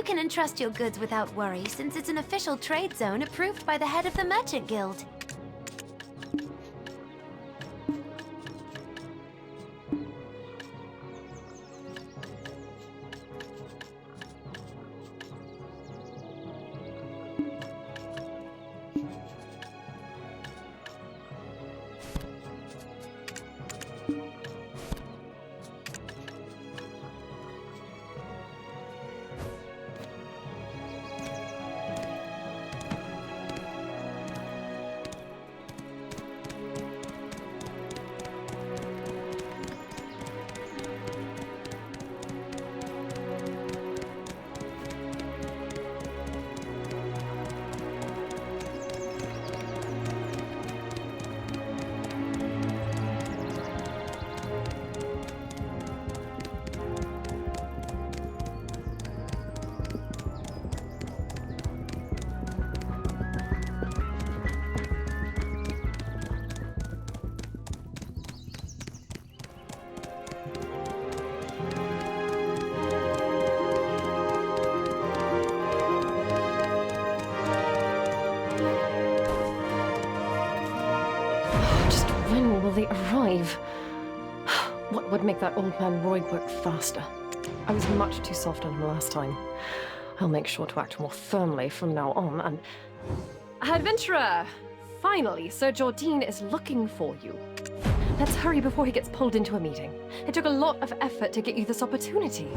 can entrust your goods without worry, since it's an official trade zone approved by the head of the Merchant Guild. When will they arrive? What would make that old man Roy work faster? I was much too soft on him last time. I'll make sure to act more firmly from now on, and... Adventurer! Finally, Sir Jordine is looking for you. Let's hurry before he gets pulled into a meeting. It took a lot of effort to get you this opportunity.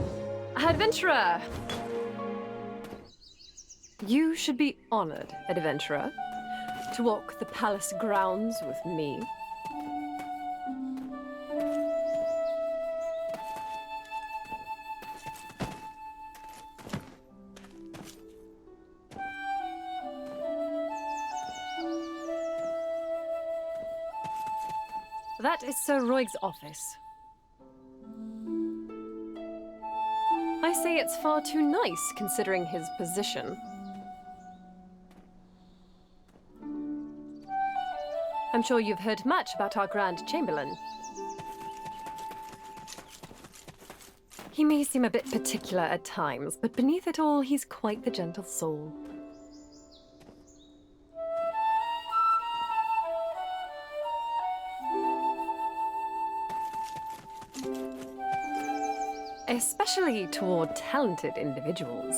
Adventurer! You should be honored, Adventurer, to walk the palace grounds with me. That is Sir Royg's office. I say it's far too nice, considering his position. I'm sure you've heard much about our Grand Chamberlain. He may seem a bit particular at times, but beneath it all, he's quite the gentle soul. Especially toward talented individuals.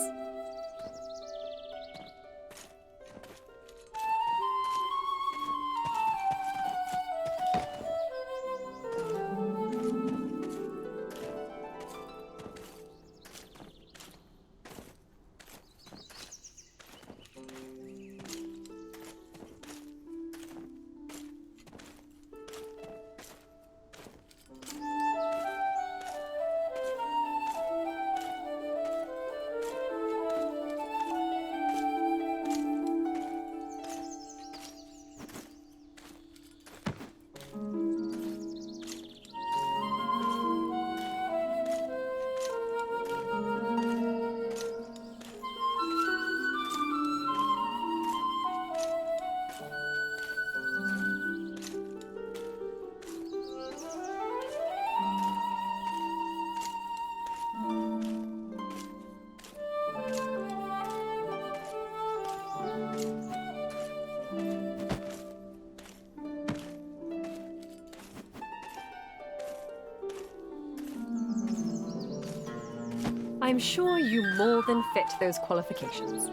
I'm sure you more than fit those qualifications.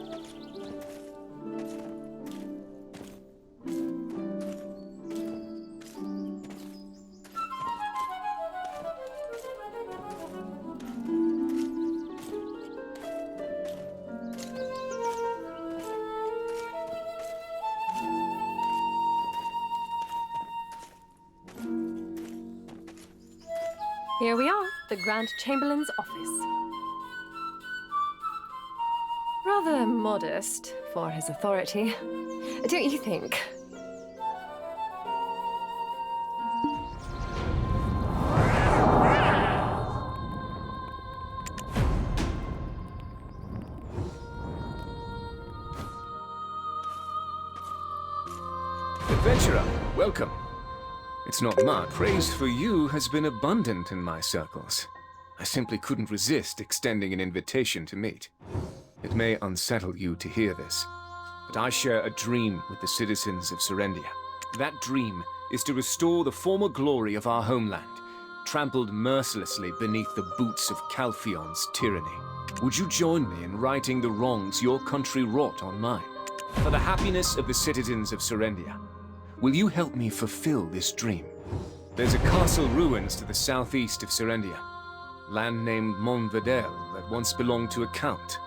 Here we are, the Grand Chamberlain's office. Rather modest for his authority, don't you think? Adventurer, welcome. It's not much. Praise for you has been abundant in my circles. I simply couldn't resist extending an invitation to meet. It may unsettle you to hear this, but I share a dream with the citizens of Serendia. That dream is to restore the former glory of our homeland, trampled mercilessly beneath the boots of Calphion's tyranny. Would you join me in righting the wrongs your country wrought on mine? For the happiness of the citizens of Serendia, will you help me fulfill this dream? There's a castle ruins to the southeast of Serendia, land named Montvedel that once belonged to a count.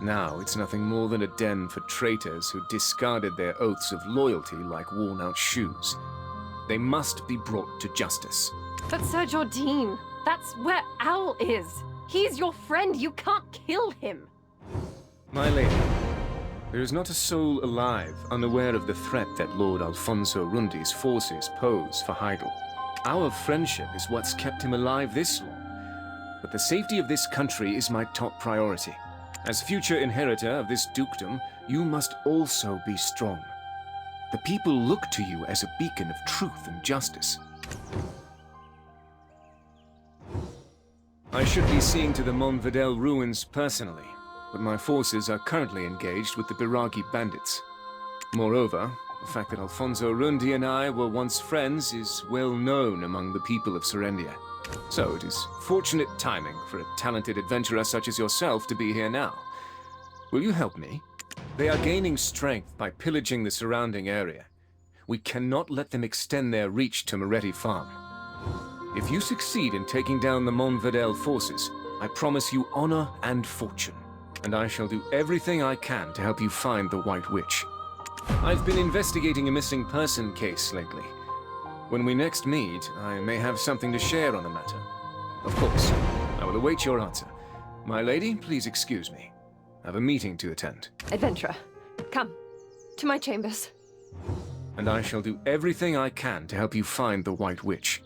Now it's nothing more than a den for traitors who discarded their oaths of loyalty like worn-out shoes. They must be brought to justice. But Sir Jordine, that's where Owl is. He's your friend. You can't kill him. My lady, there is not a soul alive unaware of the threat that Lord Alfonso Rundi's forces pose for Heidel. Our friendship is what's kept him alive this long, but the safety of this country is my top priority. As future inheritor of this dukedom, you must also be strong. The people look to you as a beacon of truth and justice. I should be seeing to the Montvedel ruins personally, but my forces are currently engaged with the Biragi bandits. Moreover, the fact that Alfonso Rundi and I were once friends is well known among the people of Serendia. So it is fortunate timing for a talented adventurer such as yourself to be here now. Will you help me? They are gaining strength by pillaging the surrounding area. We cannot let them extend their reach to Moretti Farm. If you succeed in taking down the Montvedel forces, I promise you honor and fortune, and I shall do everything I can to help you find the White Witch. I've been investigating a missing person case lately. When we next meet, I may have something to share on the matter. Of course, I will await your answer. My lady, please excuse me. I have a meeting to attend. Adventurer, come to my chambers. And I shall do everything I can to help you find the White Witch.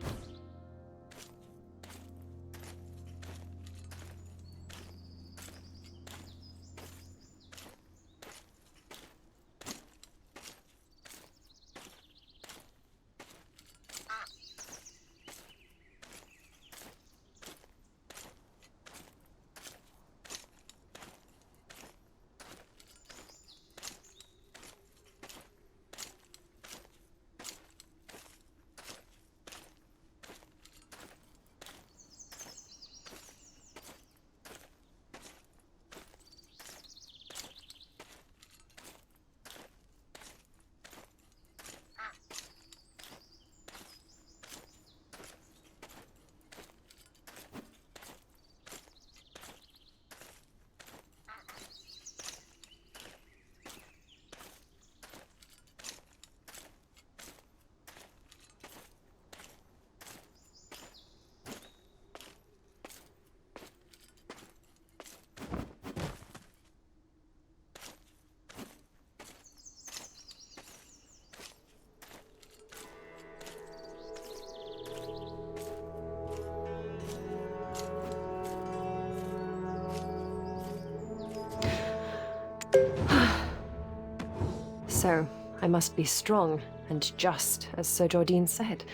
So, I must be strong and just, as Sir Jordine said.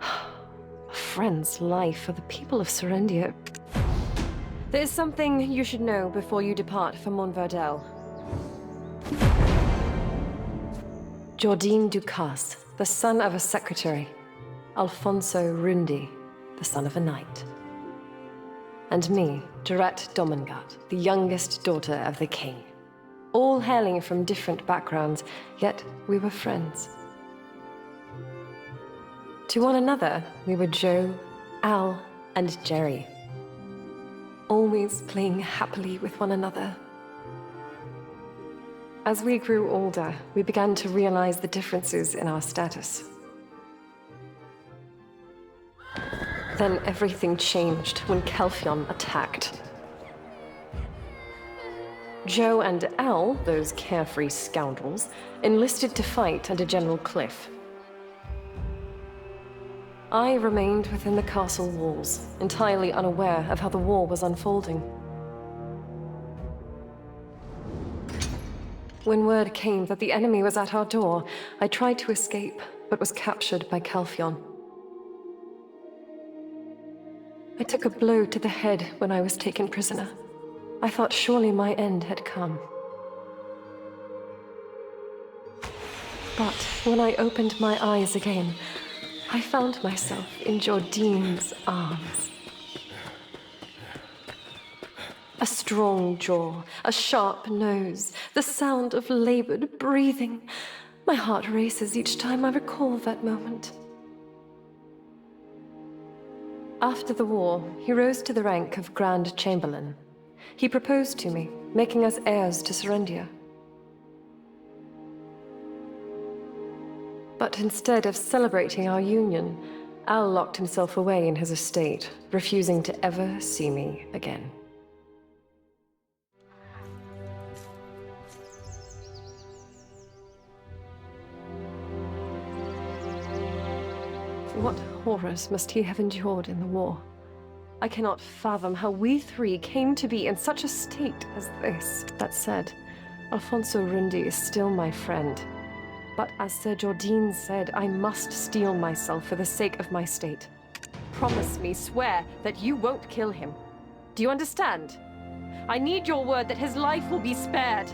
A friend's life for the people of Serendia. There's something you should know before you depart for Montvedel. Jordine Ducasse, the son of a secretary. Alfonso Rundi, the son of a knight. And me, Durette Domengard, the youngest daughter of the king. All hailing from different backgrounds, yet we were friends. To one another, we were Joe, Al, and Jerry. Always playing happily with one another. As we grew older, we began to realize the differences in our status. Then everything changed when Calphion attacked. Joe and Al, those carefree scoundrels, enlisted to fight under General Cliff. I remained within the castle walls, entirely unaware of how the war was unfolding. When word came that the enemy was at our door, I tried to escape, but was captured by Calphion. I took a blow to the head when I was taken prisoner. I thought surely my end had come. But when I opened my eyes again, I found myself in Jordine's arms. A strong jaw, a sharp nose, the sound of labored breathing. My heart races each time I recall that moment. After the war, he rose to the rank of Grand Chamberlain. He proposed to me, making us heirs to Serendia. But instead of celebrating our union, Al locked himself away in his estate, refusing to ever see me again. What horrors must he have endured in the war? I cannot fathom how we three came to be in such a state as this. That said, Alfonso Rundi is still my friend. But as Sir Jordine said, I must steel myself for the sake of my state. Promise me, swear, that you won't kill him. Do you understand? I need your word that his life will be spared.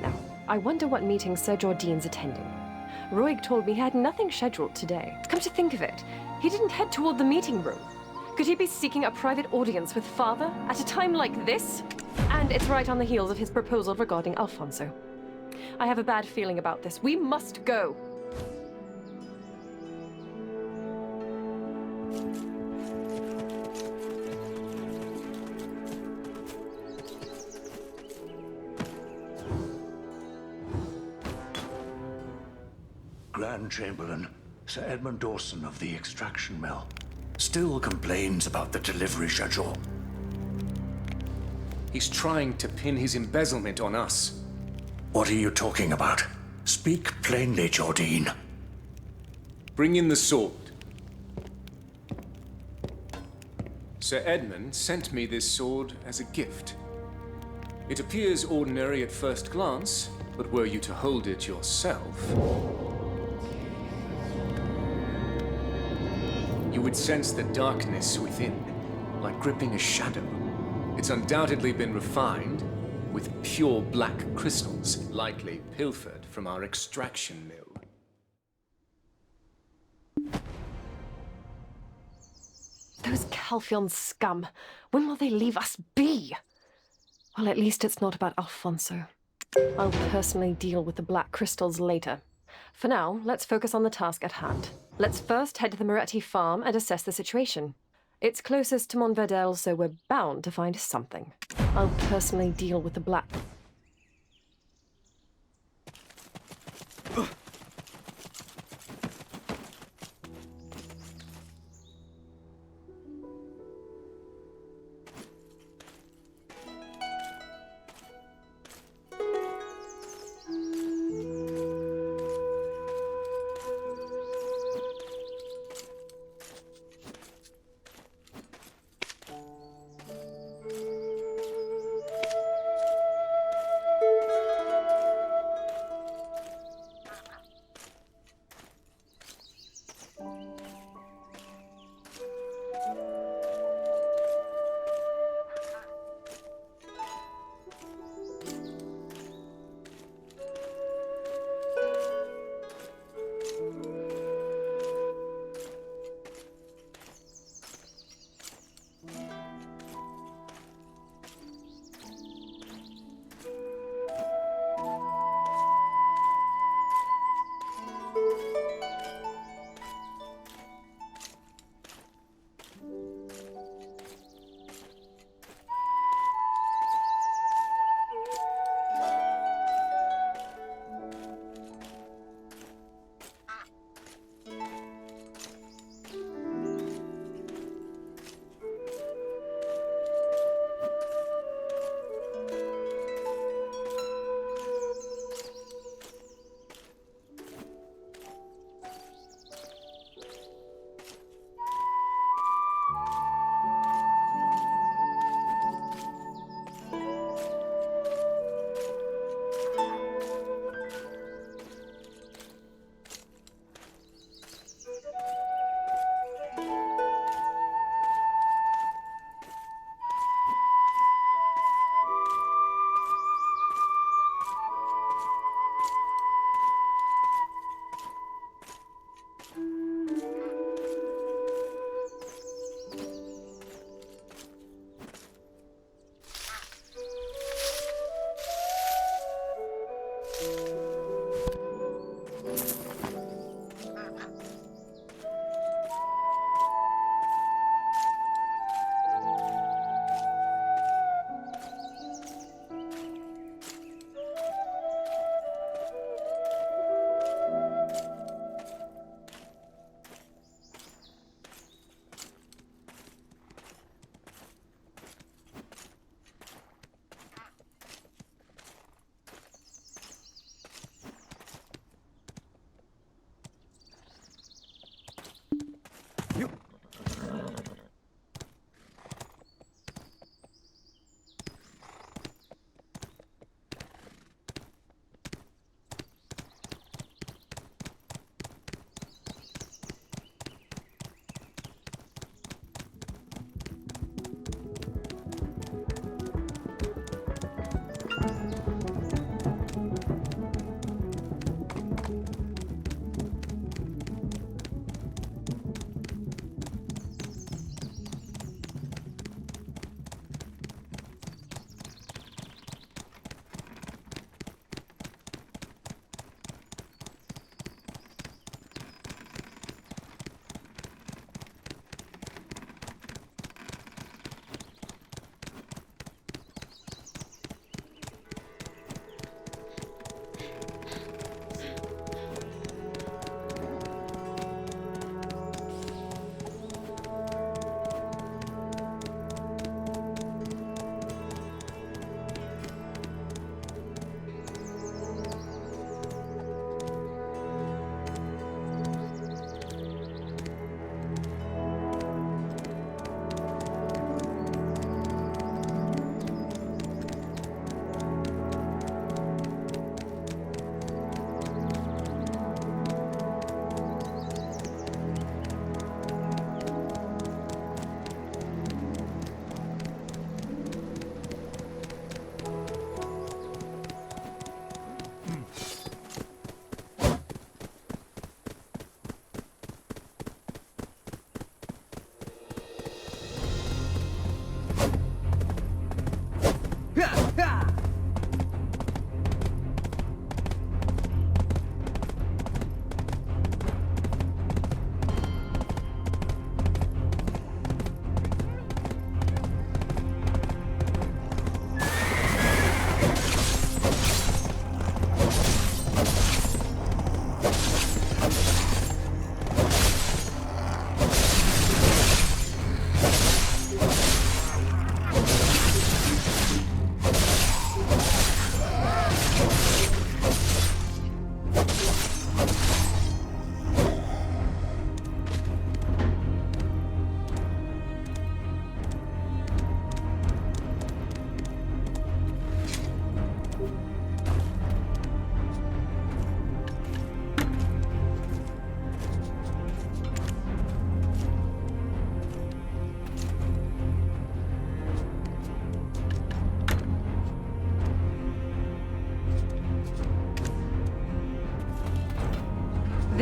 Now, I wonder what meeting Sir Jordine's attending. Roig told me he had nothing scheduled today. Come to think of it, he didn't head toward the meeting room. Could he be seeking a private audience with Father at a time like this? And it's right on the heels of his proposal regarding Alfonso. I have a bad feeling about this. We must go. Grand Chamberlain, Sir Edmund Dawson of the extraction mill, still complains about the delivery schedule. He's trying to pin his embezzlement on us. What are you talking about? Speak plainly, Jordine. Bring in the sword. Sir Edmund sent me this sword as a gift. It appears ordinary at first glance, but were you to hold it yourself, you would sense the darkness within, like gripping a shadow. It's undoubtedly been refined with pure black crystals, likely pilfered from our extraction mill. Those Calphion scum, when will they leave us be? Well, at least it's not about Alfonso. I'll personally deal with the black crystals later. For now, let's focus on the task at hand. Let's first head to the Moretti farm and assess the situation. It's closest to Montverdel, so we're bound to find something. I'll personally deal with the black...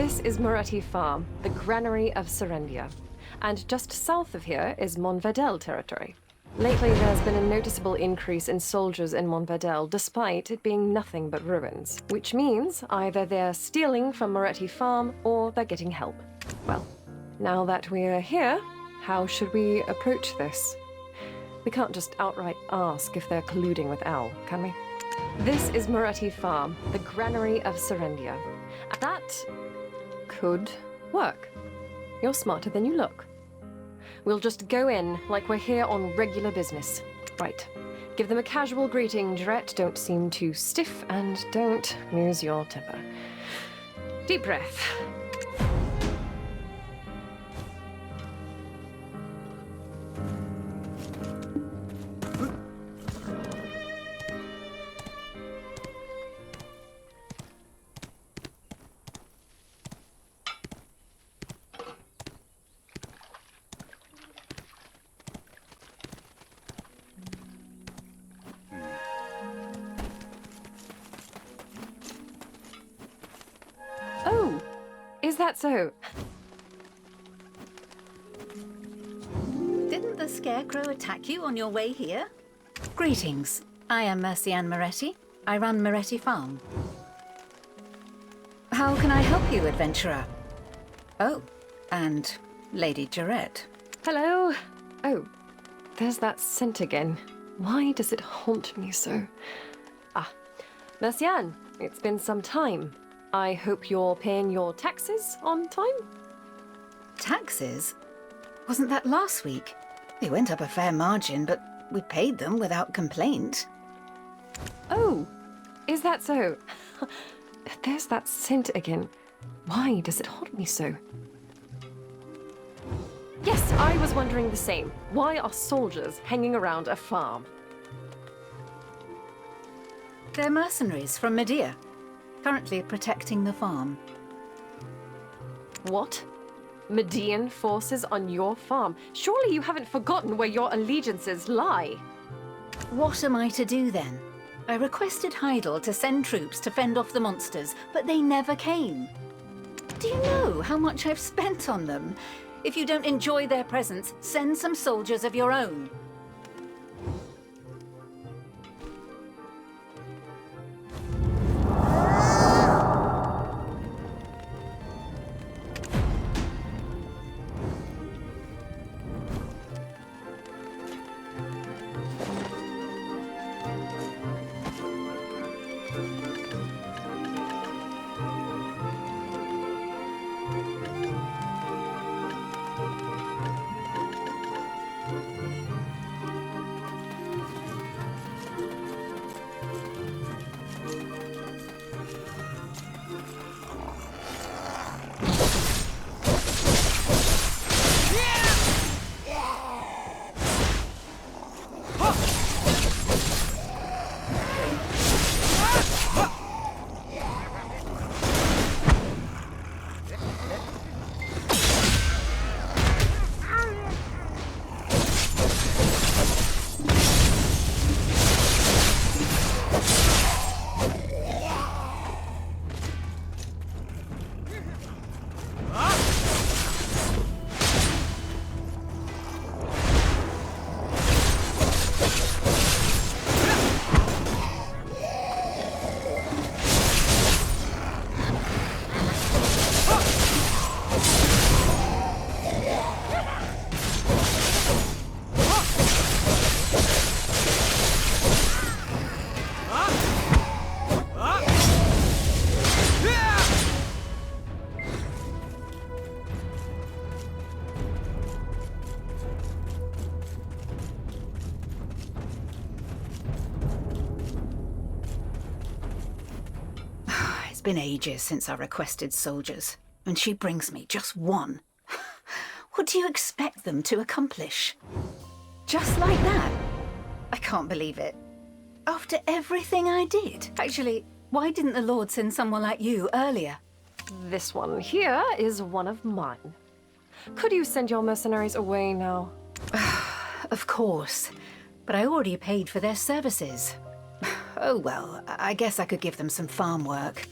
This is Moretti Farm, the granary of Serendia. And just south of here is Montverdel territory. Lately, there's been a noticeable increase in soldiers in Montverdel, despite it being nothing but ruins. Which means either they're stealing from Moretti Farm, or they're getting help. Well, now that we're here, how should we approach this? We can't just outright ask if they're colluding with Al, can we? This is Moretti Farm, the granary of Serendia. That could work. You're smarter than you look. We'll just go in like we're here on regular business. Right. Give them a casual greeting, Jarrett. Don't seem too stiff, and don't lose your temper. Deep breath. Oh, is that so? Didn't the Scarecrow attack you on your way here? Greetings. I am Mercianne Moretti. I run Moretti Farm. How can I help you, adventurer? Oh, and Lady Jarrett. Hello. Oh, there's that scent again. Why does it haunt me so? Ah, Mercianne, it's been some time. I hope you're paying your taxes on time? Taxes? Wasn't that last week? They went up a fair margin, but we paid them without complaint. Oh, is that so? There's that scent again. Why does it haunt me so? Yes, I was wondering the same. Why are soldiers hanging around a farm? They're mercenaries from Medea, currently protecting the farm. What? Median forces on your farm? Surely you haven't forgotten where your allegiances lie. What am I to do then? I requested Heidel to send troops to fend off the monsters, but they never came. Do you know how much I've spent on them? If you don't enjoy their presence, send some soldiers of your own. It's been ages since I requested soldiers, and she brings me just one. What do you expect them to accomplish? Just like that? I can't believe it. After everything I did. Actually, why didn't the Lord send someone like you earlier? This one here is one of mine. Could you send your mercenaries away now? Of course, but I already paid for their services. Oh well, I guess I could give them some farm work.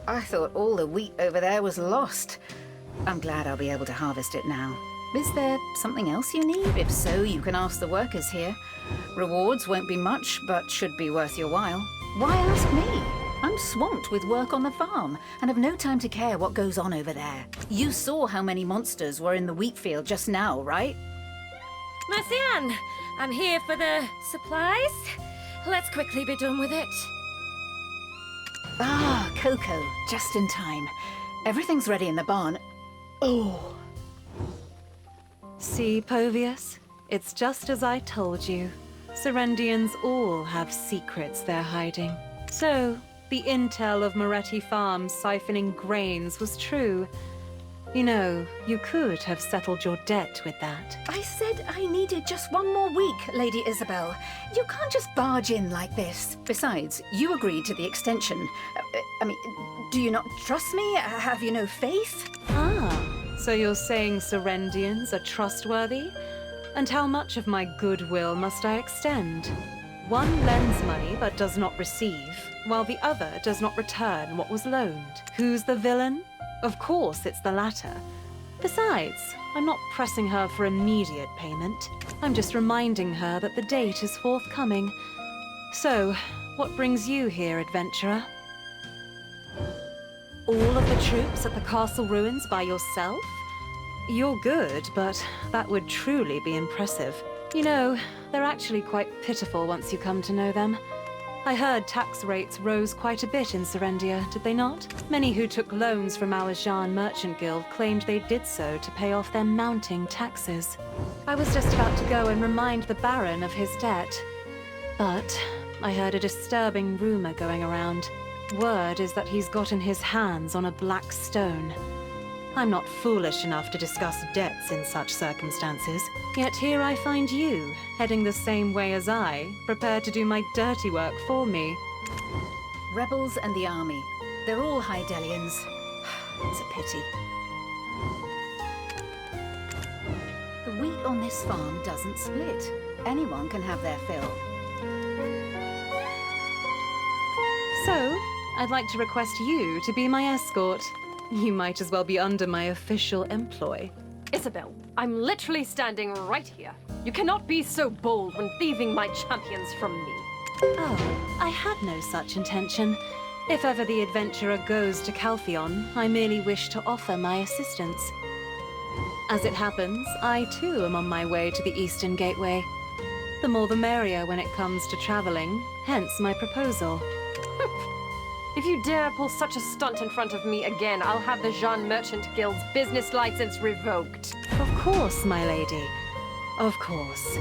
I thought all the wheat over there was lost. I'm glad I'll be able to harvest it now. Is there something else you need? If so, you can ask the workers here. Rewards won't be much, but should be worth your while. Why ask me? I'm swamped with work on the farm, and have no time to care what goes on over there. You saw how many monsters were in the wheat field just now, right? Marcian, I'm here for the supplies. Let's quickly be done with it. Ah, Coco, just in time. Everything's ready in the barn. Oh. See, Povius? It's just as I told you. Serendians all have secrets they're hiding. So, the intel of Moretti Farms siphoning grains was true. You know, you could have settled your debt with that. I said I needed just one more week, Lady Isabel. You can't just barge in like this. Besides, you agreed to the extension. I mean, do you not trust me? Have you no faith? Ah, so you're saying Serendians are trustworthy? And how much of my goodwill must I extend? One lends money but does not receive, while the other does not return what was loaned. Who's the villain? Of course it's the latter. Besides, I'm not pressing her for immediate payment. I'm just reminding her that the date is forthcoming. So, what brings you here, adventurer? All of the troops at the castle ruins by yourself? You're good, but that would truly be impressive. You know, they're actually quite pitiful once you come to know them. I heard tax rates rose quite a bit in Serendia, did they not? Many who took loans from our Jean Merchant Guild claimed they did so to pay off their mounting taxes. I was just about to go and remind the Baron of his debt. But I heard a disturbing rumor going around. Word is that he's gotten his hands on a black stone. I'm not foolish enough to discuss debts in such circumstances. Yet here I find you, heading the same way as I, prepared to do my dirty work for me. Rebels and the army. They're all Hydelians. It's a pity. The wheat on this farm doesn't split. Anyone can have their fill. So, I'd like to request you to be my escort. You might as well be under my official employ. Isabel, I'm literally standing right here. You cannot be so bold when thieving my champions from me. Oh, I had no such intention. If ever the adventurer goes to Calpheon, I merely wish to offer my assistance. As it happens, I too am on my way to the Eastern Gateway. The more the merrier when it comes to traveling, hence my proposal. If you dare pull such a stunt in front of me again, I'll have the Jean Merchant Guild's business license revoked. Of course, my lady. Of course.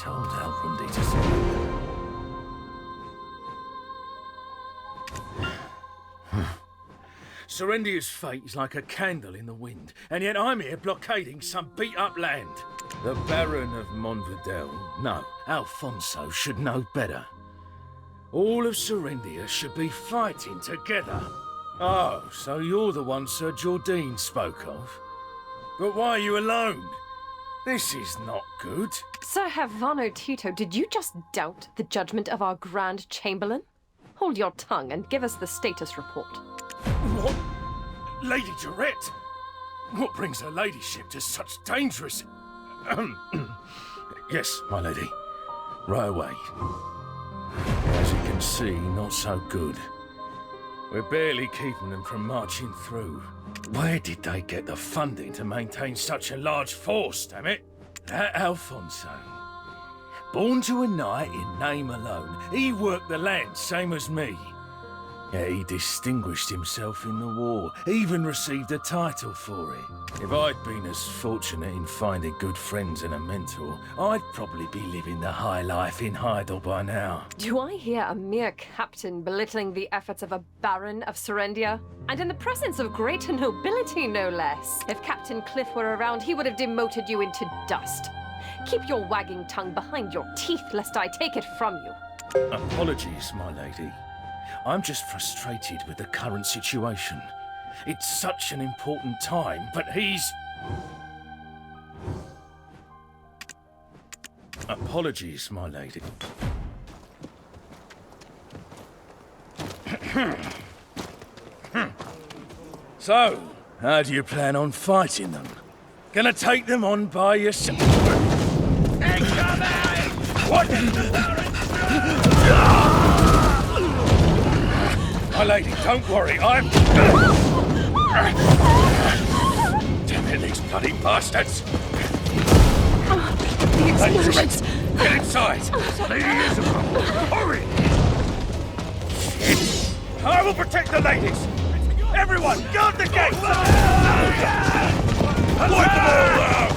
Told Elrundy to surrender. Serendia's fate is like a candle in the wind, and yet I'm here blockading some beat-up land. The Baron of Montvidel, no, Alfonso should know better. All of Serendia should be fighting together. Oh, so you're the one Sir Jordine spoke of? But why are you alone? This is not good. Sir Havano Tito, did you just doubt the judgment of our Grand Chamberlain? Hold your tongue and give us the status report. What? Lady Durette? What brings her ladyship to such dangerous... Yes, my lady. Right away. As you can see, not so good. We're barely keeping them from marching through. Where did they get the funding to maintain such a large force, damn it? That Alfonso. Born to a knight in name alone, he worked the land same as me. Yet he distinguished himself in the war, even received a title for it. If I'd been as fortunate in finding good friends and a mentor, I'd probably be living the high life in Heidel by now. Do I hear a mere captain belittling the efforts of a Baron of Serendia? And in the presence of greater nobility, no less. If Captain Cliff were around, he would have demoted you into dust. Keep your wagging tongue behind your teeth, lest I take it from you. Apologies, my lady. I'm just frustrated with the current situation. It's such an important time, but he's... Apologies, my lady. So, how do you plan on fighting them? Gonna take them on by yourself? What? My lady, don't worry, I'm... Damn it, these bloody bastards! The explosions! Get inside! Lady Isabel, hurry! I will protect the ladies! Everyone, guard the gate! Wipe them all out!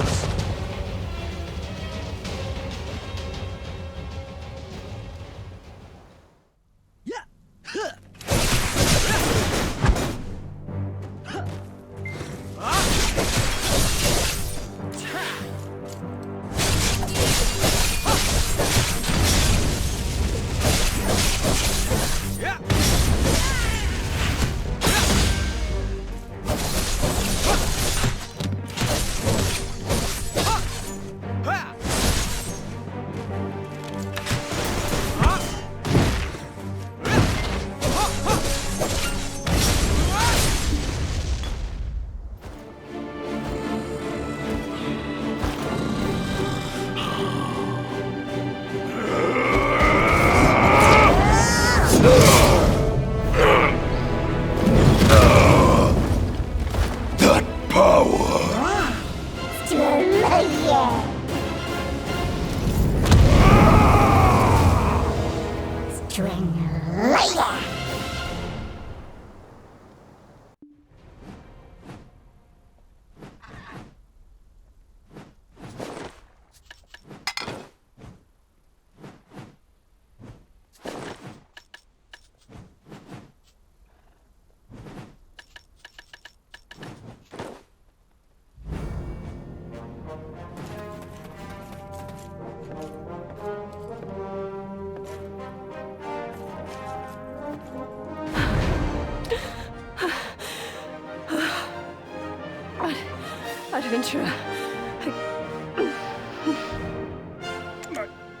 Adventurer.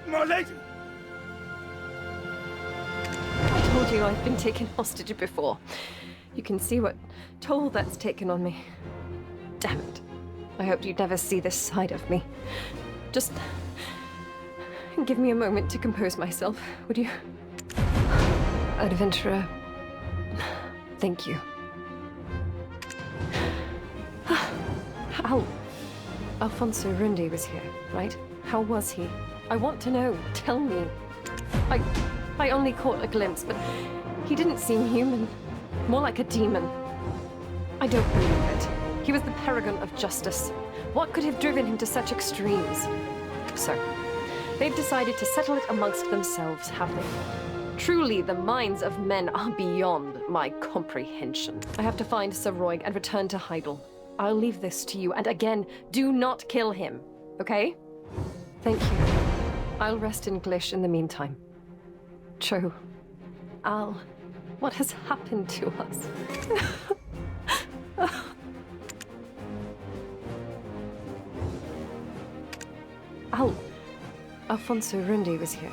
My lady! I told you I've been taken hostage before. You can see what toll that's taken on me. Damn it. I hoped you'd never see this side of me. Just give me a moment to compose myself, would you? Adventurer, thank you. Alfonso Rundi was here, right? How was he? I want to know. Tell me. I only caught a glimpse, but he didn't seem human. More like a demon. I don't believe it. He was the paragon of justice. What could have driven him to such extremes? So, they've decided to settle it amongst themselves, have they? Truly, the minds of men are beyond my comprehension. I have to find Sir Roig and return to Heidel. I'll leave this to you, and again, do not kill him, okay? Thank you. I'll rest in Glish in the meantime. Cho, Al, what has happened to us? Alfonso Rundi was here.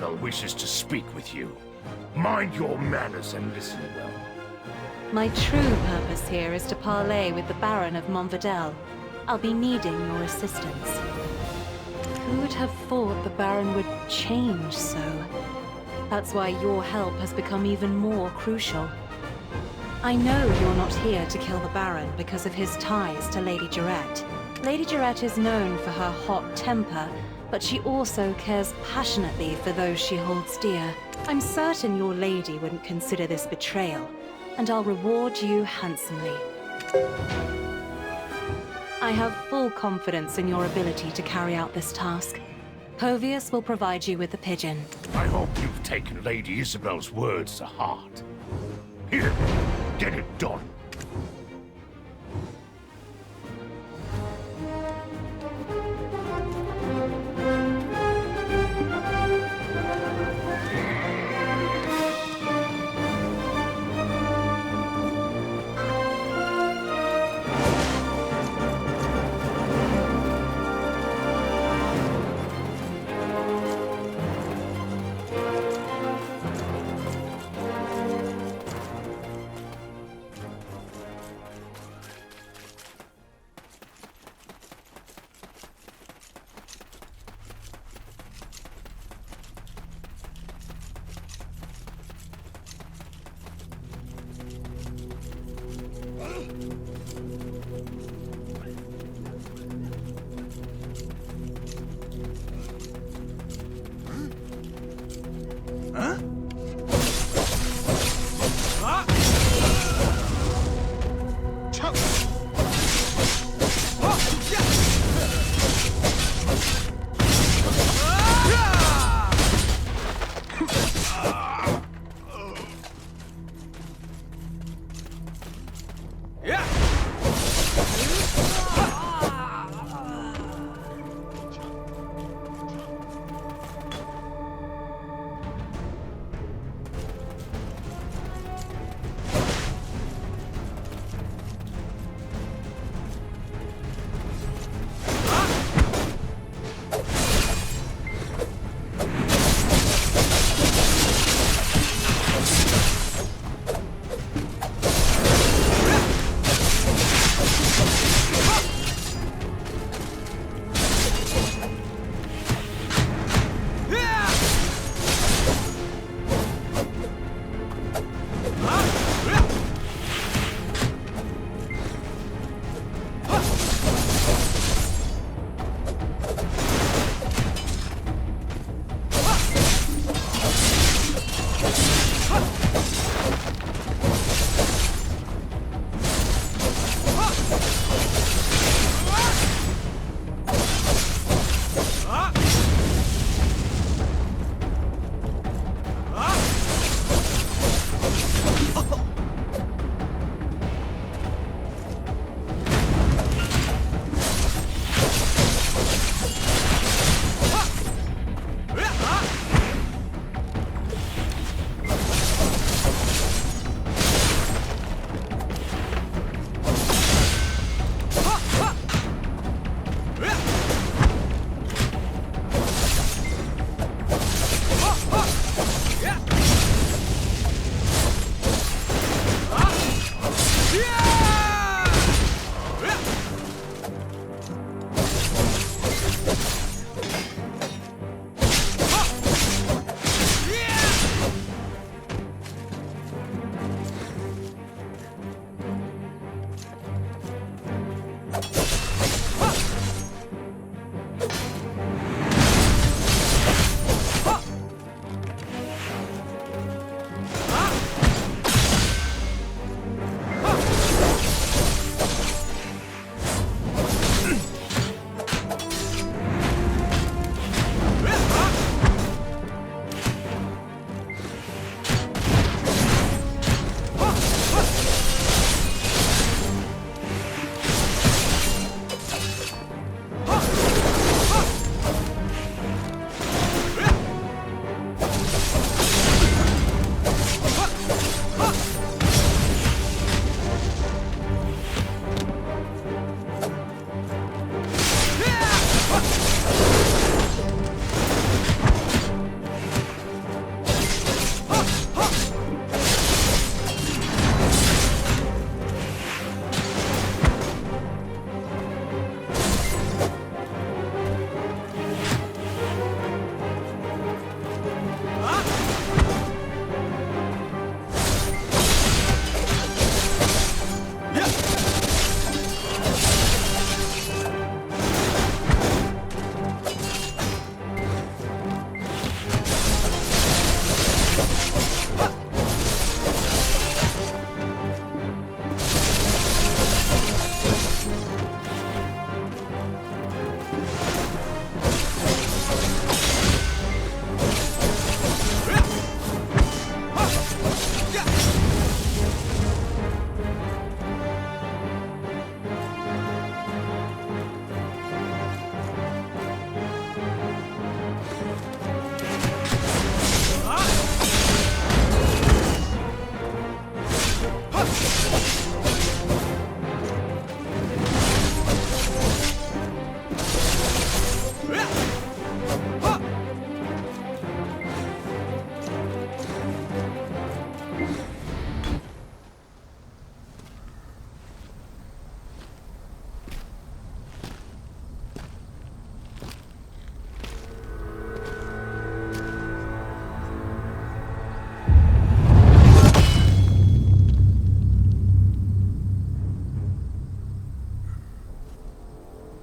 Isabel wishes to speak with you. Mind your manners and listen well. My true purpose here is to parley with the Baron of Montvidel. I'll be needing your assistance. Who would have thought the Baron would change so? That's why your help has become even more crucial. I know you're not here to kill the Baron because of his ties to Lady Jarrett. Lady Jarrett is known for her hot temper, but she also cares passionately for those she holds dear. I'm certain your lady wouldn't consider this betrayal, and I'll reward you handsomely. I have full confidence in your ability to carry out this task. Povius will provide you with the pigeon. I hope you've taken Lady Isabel's words to heart. Here, get it done.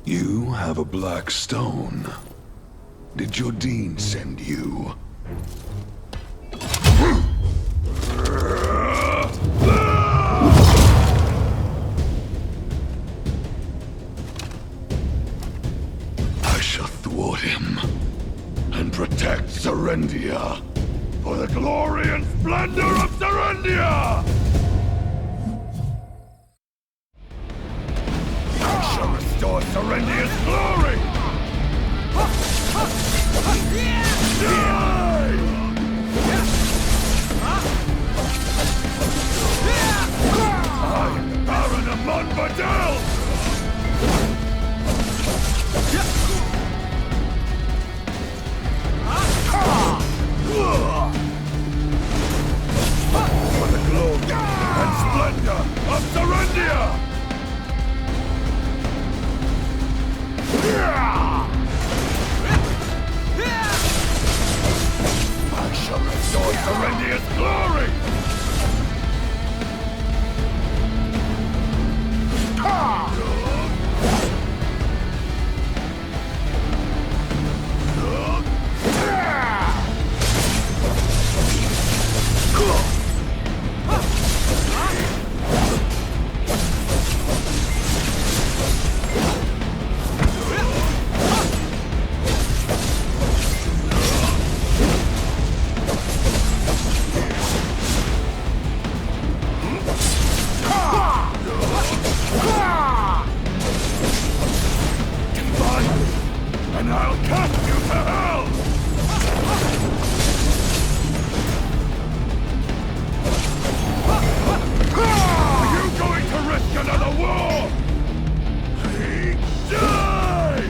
You have a black stone. Did your dean send you? I shall thwart him and protect Serendia for the glory and splendor of Serendia! I shall restore Serendia's glory! Die! I am the Baron of Monverdel! For the glory and splendor of Serendia! I shall restore Serendia's glory! And I'll cast you to hell! Are you going to risk another war? Die!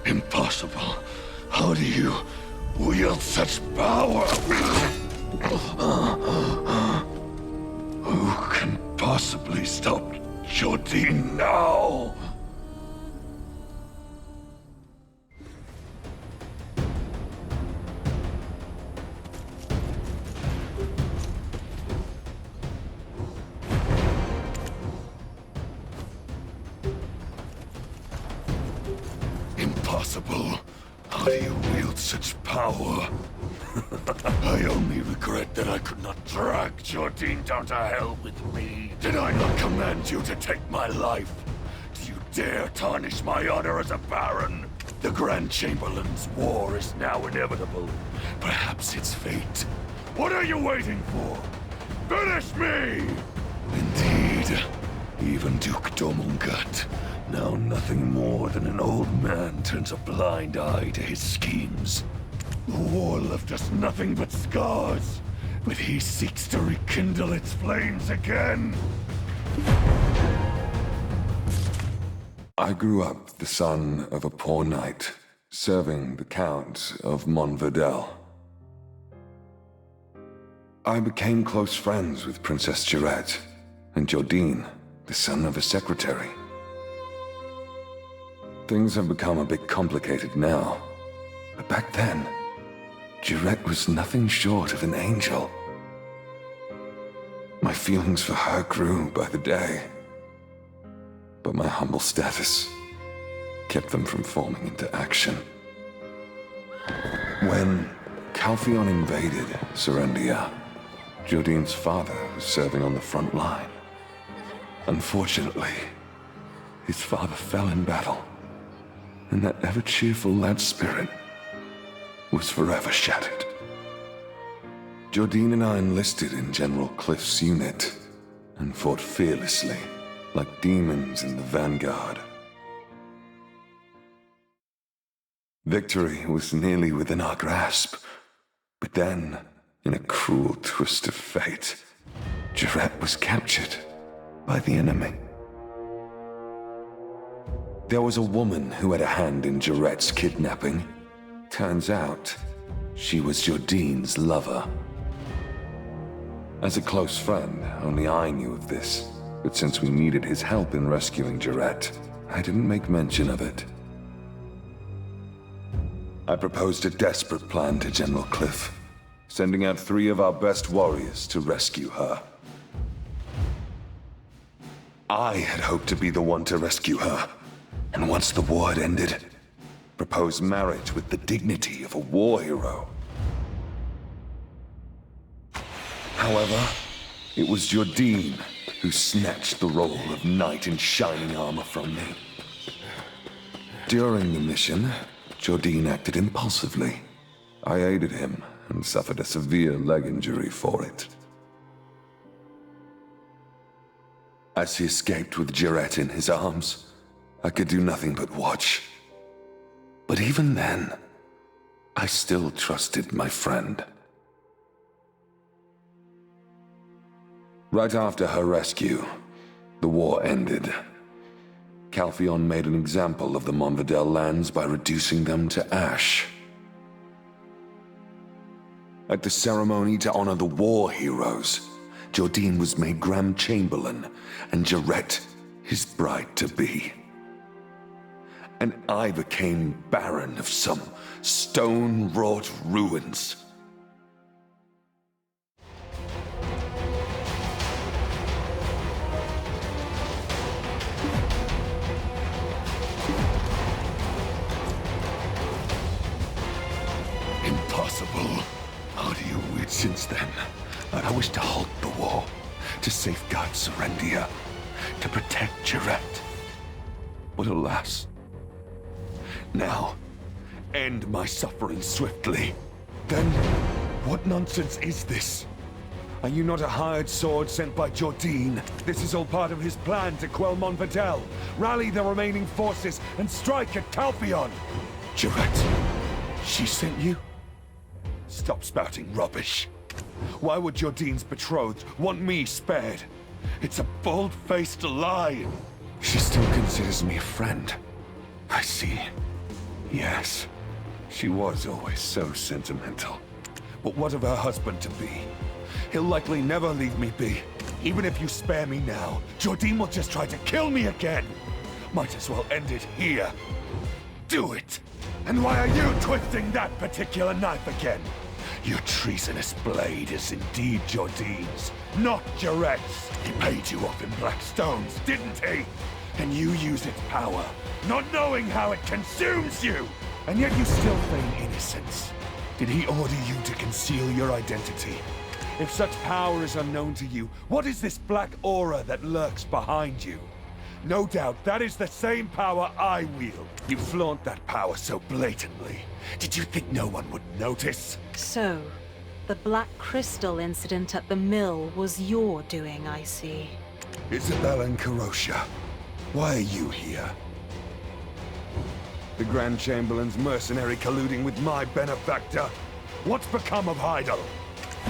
Impossible. How do you wield such power? Who can possibly stop Jordine now? Impossible. How do you wield such power? I only regret that I could not drag Jordine down to hell with me. Did I not command you to take my life? Do you dare tarnish my honor as a baron? The Grand Chamberlain's war is now inevitable. Perhaps it's fate. What are you waiting for? Finish me! Indeed. Even Duke Domungat, now nothing more than an old man, turns a blind eye to his schemes. The war left us nothing but scars, but he seeks to rekindle its flames again. I grew up the son of a poor knight, serving the Count of Monverdel. I became close friends with Princess Girette and Jordine, the son of a secretary. Things have become a bit complicated now. But back then, Jarette was nothing short of an angel. My feelings for her grew by the day. But my humble status kept them from forming into action. When Calpheon invaded Serendia, Jordine's father was serving on the front line. Unfortunately, his father fell in battle, and that ever-cheerful lad spirit was forever shattered. Jordine and I enlisted in General Cliff's unit and fought fearlessly, like demons in the vanguard. Victory was nearly within our grasp, but then, in a cruel twist of fate, Jarette was captured by the enemy. There was a woman who had a hand in Jarette's kidnapping. Turns out, she was Jordine's lover. As a close friend, only I knew of this, but since we needed his help in rescuing Jarette, I didn't make mention of it. I proposed a desperate plan to General Cliff, sending out 3 of our best warriors to rescue her. I had hoped to be the one to rescue her, and once the war had ended, propose marriage with the dignity of a war hero. However, it was Jordine who snatched the role of knight in shining armor from me. During the mission, Jordine acted impulsively. I aided him and suffered a severe leg injury for it. As he escaped with Jarette in his arms, I could do nothing but watch. But even then, I still trusted my friend. Right after her rescue, the war ended. Calpheon made an example of the Monvidel lands by reducing them to ash. At the ceremony to honor the war heroes, Jordine was made Grand Chamberlain, and Jarette his bride-to-be. And I became Baron of some stone-wrought ruins. Impossible. How do you wait? Since then, I wish to halt the war, to safeguard Serendia, to protect Jarette. But alas, now, end my suffering swiftly. Then, what nonsense is this? Are you not a hired sword sent by Jordine? This is all part of his plan to quell Monvidel, rally the remaining forces, and strike at Calpheon. Jarette, she sent you? Stop spouting rubbish. Why would Jordine's betrothed want me spared? It's a bold-faced lie. She still considers me a friend. I see. Yes, she was always so sentimental. But what of her husband-to-be? He'll likely never leave me be. Even if you spare me now, Jordine will just try to kill me again. Might as well end it here. Do it! And why are you twisting that particular knife again? Your treasonous blade is indeed Jordine's, not Jarette's. He paid you off in black stones, didn't he? And you use its power, not knowing how it consumes you! And yet you still feign innocence. Did he order you to conceal your identity? If such power is unknown to you, what is this black aura that lurks behind you? No doubt that is the same power I wield. You flaunt that power so blatantly. Did you think no one would notice? So, the Black Crystal incident at the mill was your doing, I see. Isabel and Karosha, why are you here? The Grand Chamberlain's mercenary colluding with my benefactor. What's become of Heidel?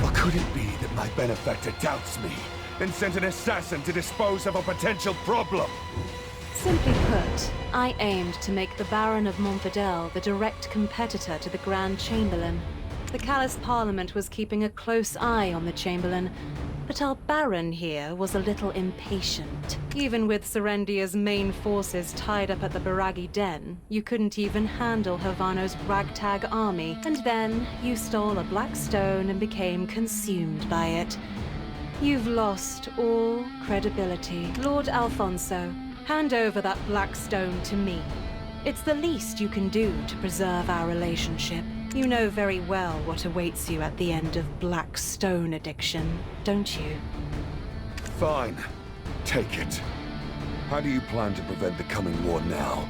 Or could it be that my benefactor doubts me and sent an assassin to dispose of a potential problem? Simply put, I aimed to make the Baron of Monvidel the direct competitor to the Grand Chamberlain. The Callous Parliament was keeping a close eye on the Chamberlain, But our Baron here was a little impatient. Even with Serendia's main forces tied up at the Biragi Den, you couldn't even handle Havano's ragtag army. And then you stole a black stone and became consumed by it. You've lost all credibility. Lord Alfonso, hand over that black stone to me. It's the least you can do to preserve our relationship. You know very well what awaits you at the end of black stone addiction, don't you? Fine. Take it. How do you plan to prevent the coming war now?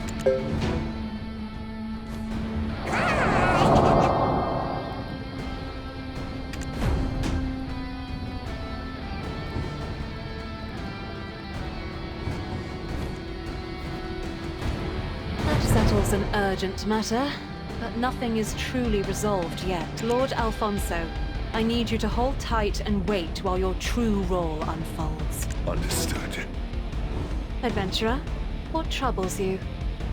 That settles an urgent matter. But nothing is truly resolved yet. Lord Alfonso, I need you to hold tight and wait while your true role unfolds. Understood. Adventurer, what troubles you?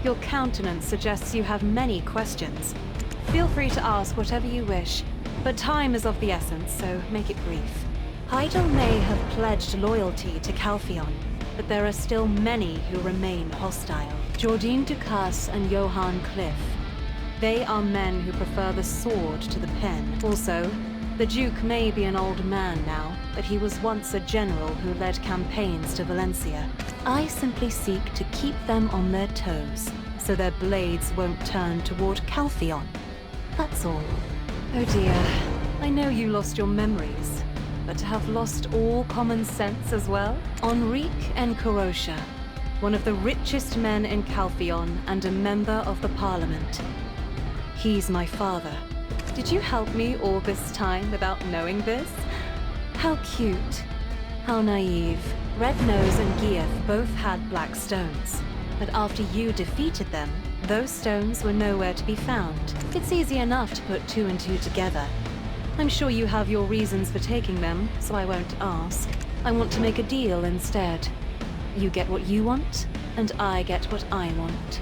Your countenance suggests you have many questions. Feel free to ask whatever you wish, but time is of the essence, so make it brief. Heidel may have pledged loyalty to Calpheon, but there are still many who remain hostile. Jordine Ducasse and Johann Cliff. They are men who prefer the sword to the pen. Also, the Duke may be an old man now, but he was once a general who led campaigns to Valencia. I simply seek to keep them on their toes, so their blades won't turn toward Calpheon. That's all. Oh dear, I know you lost your memories, but to have lost all common sense as well? Enrique Encorosha, one of the richest men in Calpheon and a member of the Parliament. He's my father. Did you help me all this time without knowing this? How cute. How naive. Red Nose and Gieth both had black stones. But after you defeated them, those stones were nowhere to be found. It's easy enough to put two and two together. I'm sure you have your reasons for taking them, so I won't ask. I want to make a deal instead. You get what you want, and I get what I want.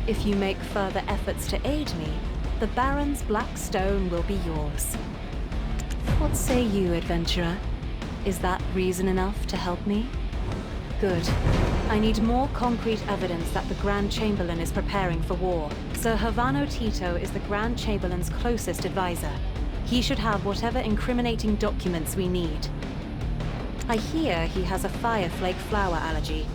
If you make further efforts to aid me, the Baron's black stone will be yours. What say you, adventurer? Is that reason enough to help me? Good. I need more concrete evidence that the Grand Chamberlain is preparing for war. Sir Havano Tito is the Grand Chamberlain's closest advisor. He should have whatever incriminating documents we need. I hear he has a fireflake flower allergy.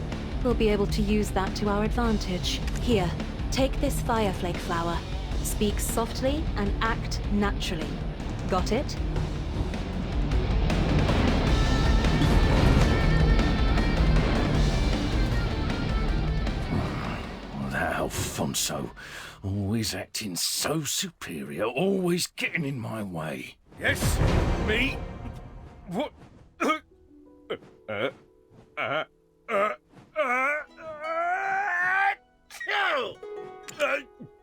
We'll be able to use that to our advantage. Here, take this fireflake flower. Speak softly and act naturally. Got it? That Alfonso, always acting so superior, always getting in my way. Yes, me? What?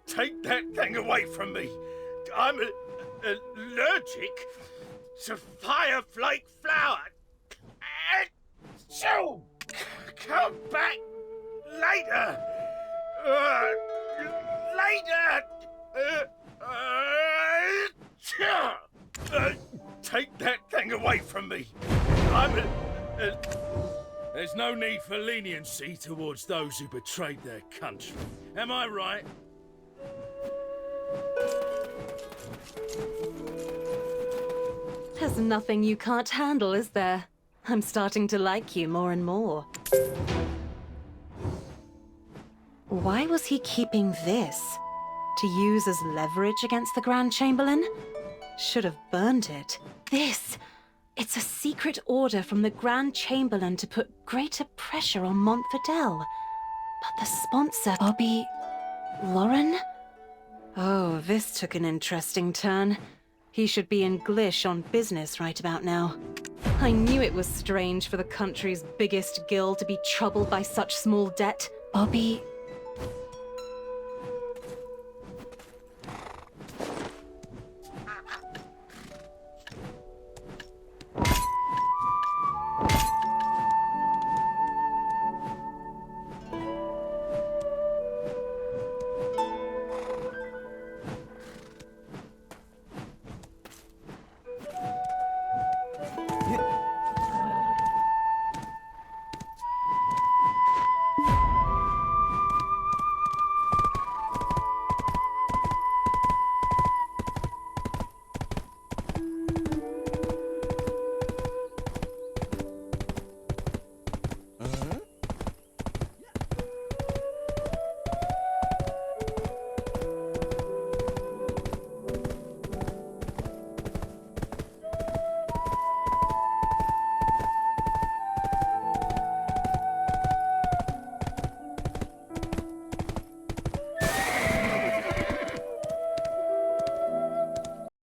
Take that thing away from me. I'm allergic to fireflake flower. So, come back later. Take that thing away from me. There's no need for leniency towards those who betrayed their country. Am I right? There's nothing you can't handle, is there? I'm starting to like you more and more. Why was he keeping this? To use as leverage against the Grand Chamberlain? Should have burned it. This! It's a secret order from the Grand Chamberlain to put greater pressure on Montfidel. But the sponsor, Bobby... Lauren? Oh, this took an interesting turn. He should be in Glish on business right about now. I knew it was strange for the country's biggest guild to be troubled by such small debt. Bobby